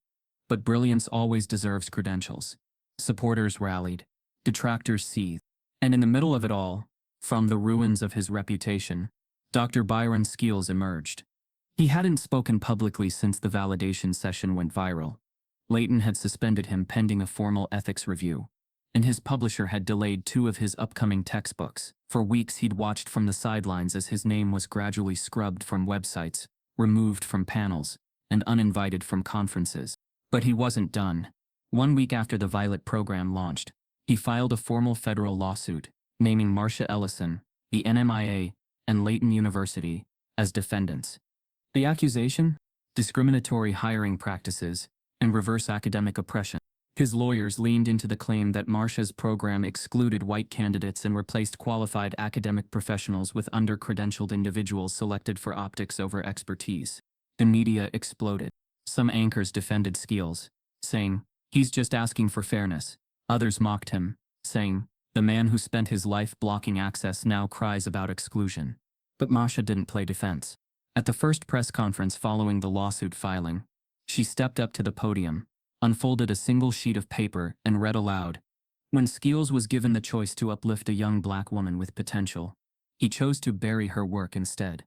S1: But brilliance always deserves credentials. Supporters rallied. Detractors seethed. And in the middle of it all, from the ruins of his reputation, Dr. Byron Skeels emerged. He hadn't spoken publicly since the validation session went viral. Leighton had suspended him pending a formal ethics review, and his publisher had delayed 2 of his upcoming textbooks. For weeks he'd watched from the sidelines as his name was gradually scrubbed from websites, removed from panels, and uninvited from conferences. But he wasn't done. 1 week after the Violet program launched, he filed a formal federal lawsuit, naming Marsha Ellison, the NMIA, and Leighton University as defendants. The accusation? Discriminatory hiring practices and reverse academic oppression. His lawyers leaned into the claim that Marsha's program excluded white candidates and replaced qualified academic professionals with under-credentialed individuals selected for optics over expertise. The media exploded. Some anchors defended Skeels, saying, "He's just asking for fairness." Others mocked him, saying, "The man who spent his life blocking access now cries about exclusion." But Marsha didn't play defense. At the first press conference following the lawsuit filing, she stepped up to the podium, unfolded a single sheet of paper, and read aloud. When Skeels was given the choice to uplift a young black woman with potential, he chose to bury her work instead.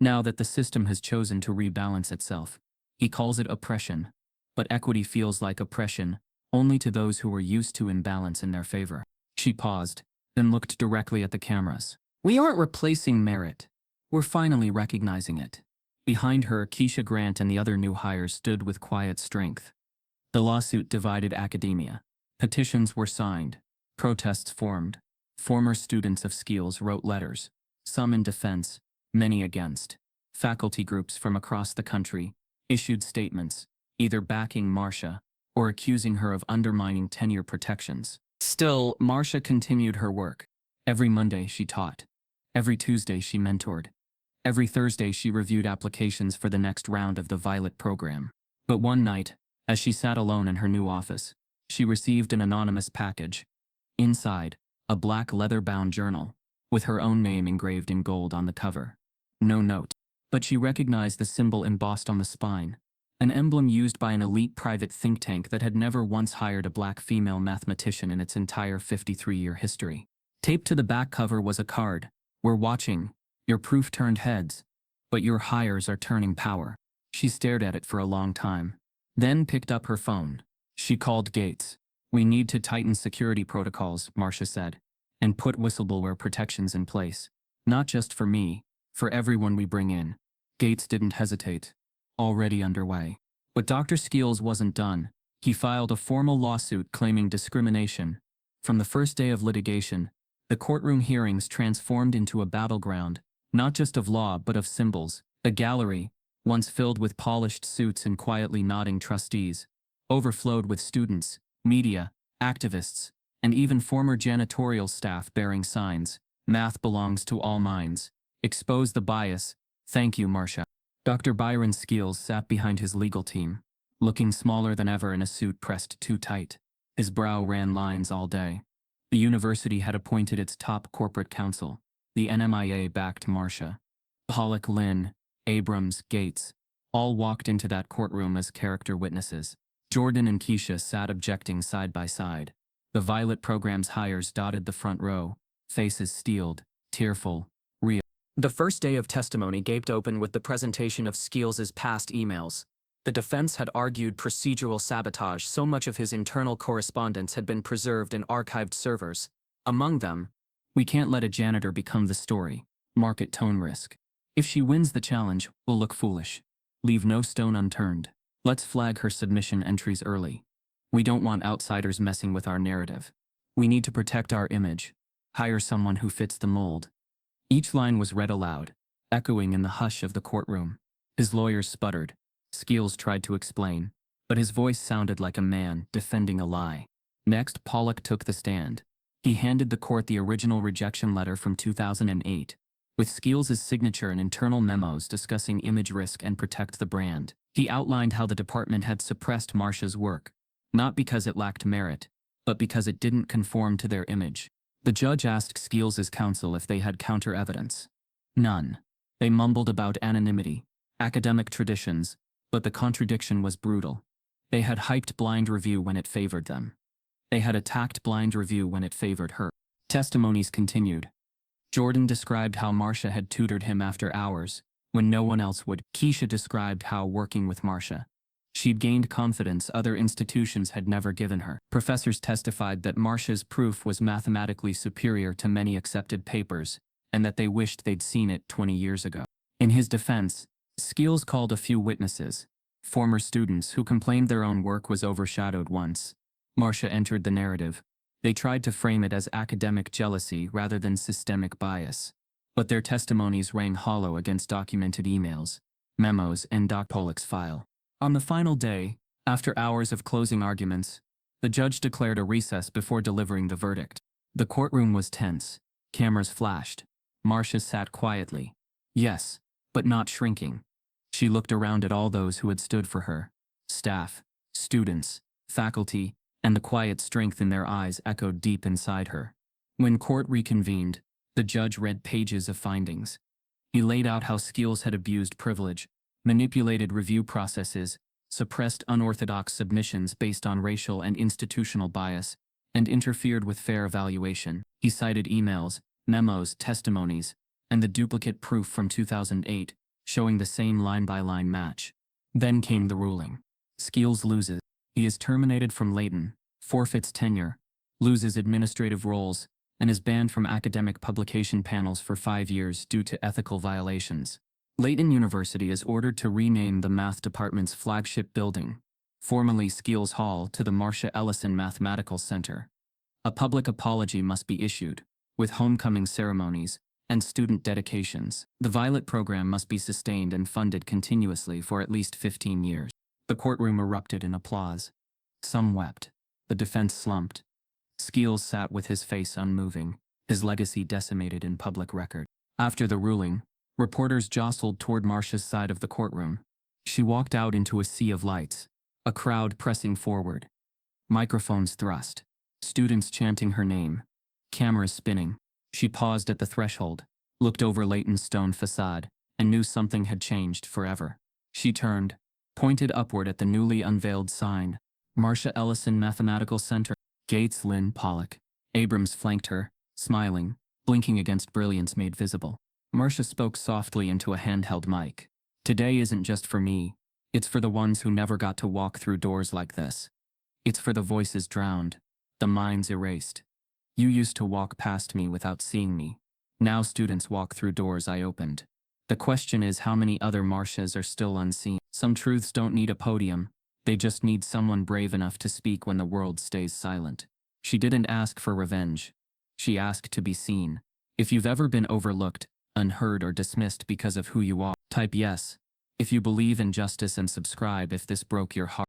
S1: Now that the system has chosen to rebalance itself, he calls it oppression, but equity feels like oppression only to those who are used to imbalance in their favor. She paused, then looked directly at the cameras. "We aren't replacing merit. We're finally recognizing it." Behind her, Keisha Grant and the other new hires stood with quiet strength. The lawsuit divided academia. Petitions were signed. Protests formed. Former students of Skeels wrote letters, some in defense, many against. Faculty groups from across the country issued statements, either backing Marsha or accusing her of undermining tenure protections. Still, Marsha continued her work. Every Monday she taught. Every Tuesday she mentored. Every Thursday she reviewed applications for the next round of the Violet program. But one night, as she sat alone in her new office, she received an anonymous package. Inside, a black leather-bound journal, with her own name engraved in gold on the cover. No note. But she recognized the symbol embossed on the spine, an emblem used by an elite private think tank that had never once hired a black female mathematician in its entire 53-year history. Taped to the back cover was a card. "We're watching. Your proof turned heads, but your hires are turning power." She stared at it for a long time, then picked up her phone. She called Gates. "We need to tighten security protocols," Marsha said, "and put whistleblower protections in place. Not just for me, for everyone we bring in." Gates didn't hesitate. Already underway. But Dr. Skeels wasn't done. He filed a formal lawsuit claiming discrimination. From the first day of litigation, the courtroom hearings transformed into a battleground, not just of law but of symbols. The gallery, once filled with polished suits and quietly nodding trustees, overflowed with students, media, activists, and even former janitorial staff bearing signs. "Math belongs to all minds. Expose the bias. Thank you, Marsha." Dr. Byron Skeels sat behind his legal team, looking smaller than ever in a suit pressed too tight. His brow ran lines all day. The university had appointed its top corporate counsel. The NMIA backed Marsha. Pollock, Lynn, Abrams, Gates, all walked into that courtroom as character witnesses. Jordan and Keisha sat objecting side by side. The Violet program's hires dotted the front row, faces steeled, tearful, real. The first day of testimony gaped open with the presentation of Skeels's past emails. The defense had argued procedural sabotage. So much of his internal correspondence had been preserved in archived servers. Among them, "We can't let a janitor become the story. Market tone risk. If she wins the challenge, we'll look foolish. Leave no stone unturned. Let's flag her submission entries early. We don't want outsiders messing with our narrative. We need to protect our image. Hire someone who fits the mold." Each line was read aloud, echoing in the hush of the courtroom. His lawyers sputtered. Skeels tried to explain, but his voice sounded like a man defending a lie. Next, Pollock took the stand. He handed the court the original rejection letter from 2008, with Skeels's signature and internal memos discussing image risk and protect the brand. He outlined how the department had suppressed Marsha's work, not because it lacked merit, but because it didn't conform to their image. The judge asked Skeels's counsel if they had counter-evidence. None. They mumbled about anonymity, academic traditions, but the contradiction was brutal. They had hyped blind review when it favored them. They had attacked blind review when it favored her. Testimonies continued. Jordan described how Marsha had tutored him after hours, when no one else would. Keisha described how, working with Marsha, she'd gained confidence other institutions had never given her. Professors testified that Marsha's proof was mathematically superior to many accepted papers, and that they wished they'd seen it 20 years ago. In his defense, Skeels called a few witnesses, former students who complained their own work was overshadowed once. Marsha entered the narrative. They tried to frame it as academic jealousy rather than systemic bias. But their testimonies rang hollow against documented emails, memos, and Doc Pollock's file. On the final day, after hours of closing arguments, the judge declared a recess before delivering the verdict. The courtroom was tense. Cameras flashed. Marsha sat quietly. Yes, but not shrinking. She looked around at all those who had stood for her. Staff, students, faculty, and the quiet strength in their eyes echoed deep inside her. When court reconvened, the judge read pages of findings. He laid out how Skeels had abused privilege, manipulated review processes, suppressed unorthodox submissions based on racial and institutional bias, and interfered with fair evaluation. He cited emails, memos, testimonies, and the duplicate proof from 2008, showing the same line-by-line match. Then came the ruling. Skeels loses. He is terminated from Layton, forfeits tenure, loses administrative roles, and is banned from academic publication panels for 5 years due to ethical violations. Layton University is ordered to rename the math department's flagship building, formerly Skeels Hall, to the Marsha Ellison Mathematical Center. A public apology must be issued, with homecoming ceremonies and student dedications. The Violet program must be sustained and funded continuously for at least 15 years. The courtroom erupted in applause. Some wept. The defense slumped. Skeels sat with his face unmoving, his legacy decimated in public record. After the ruling, reporters jostled toward Marsha's side of the courtroom. She walked out into a sea of lights, a crowd pressing forward. Microphones thrust, students chanting her name, cameras spinning. She paused at the threshold, looked over Layton's stone facade, and knew something had changed forever. She turned, pointed upward at the newly unveiled sign, Marsha Ellison Mathematical Center. Gates, Lynn, Pollock, Abrams flanked her, smiling, blinking against brilliance made visible. Marsha spoke softly into a handheld mic. Today isn't just for me. It's for the ones who never got to walk through doors like this. It's for the voices drowned, the minds erased. You used to walk past me without seeing me. Now students walk through doors I opened. The question is how many other Marshas are still unseen. Some truths don't need a podium. They just need someone brave enough to speak when the world stays silent. She didn't ask for revenge. She asked to be seen. If you've ever been overlooked, unheard, or dismissed because of who you are, type yes. If you believe in justice, and subscribe if this broke your heart.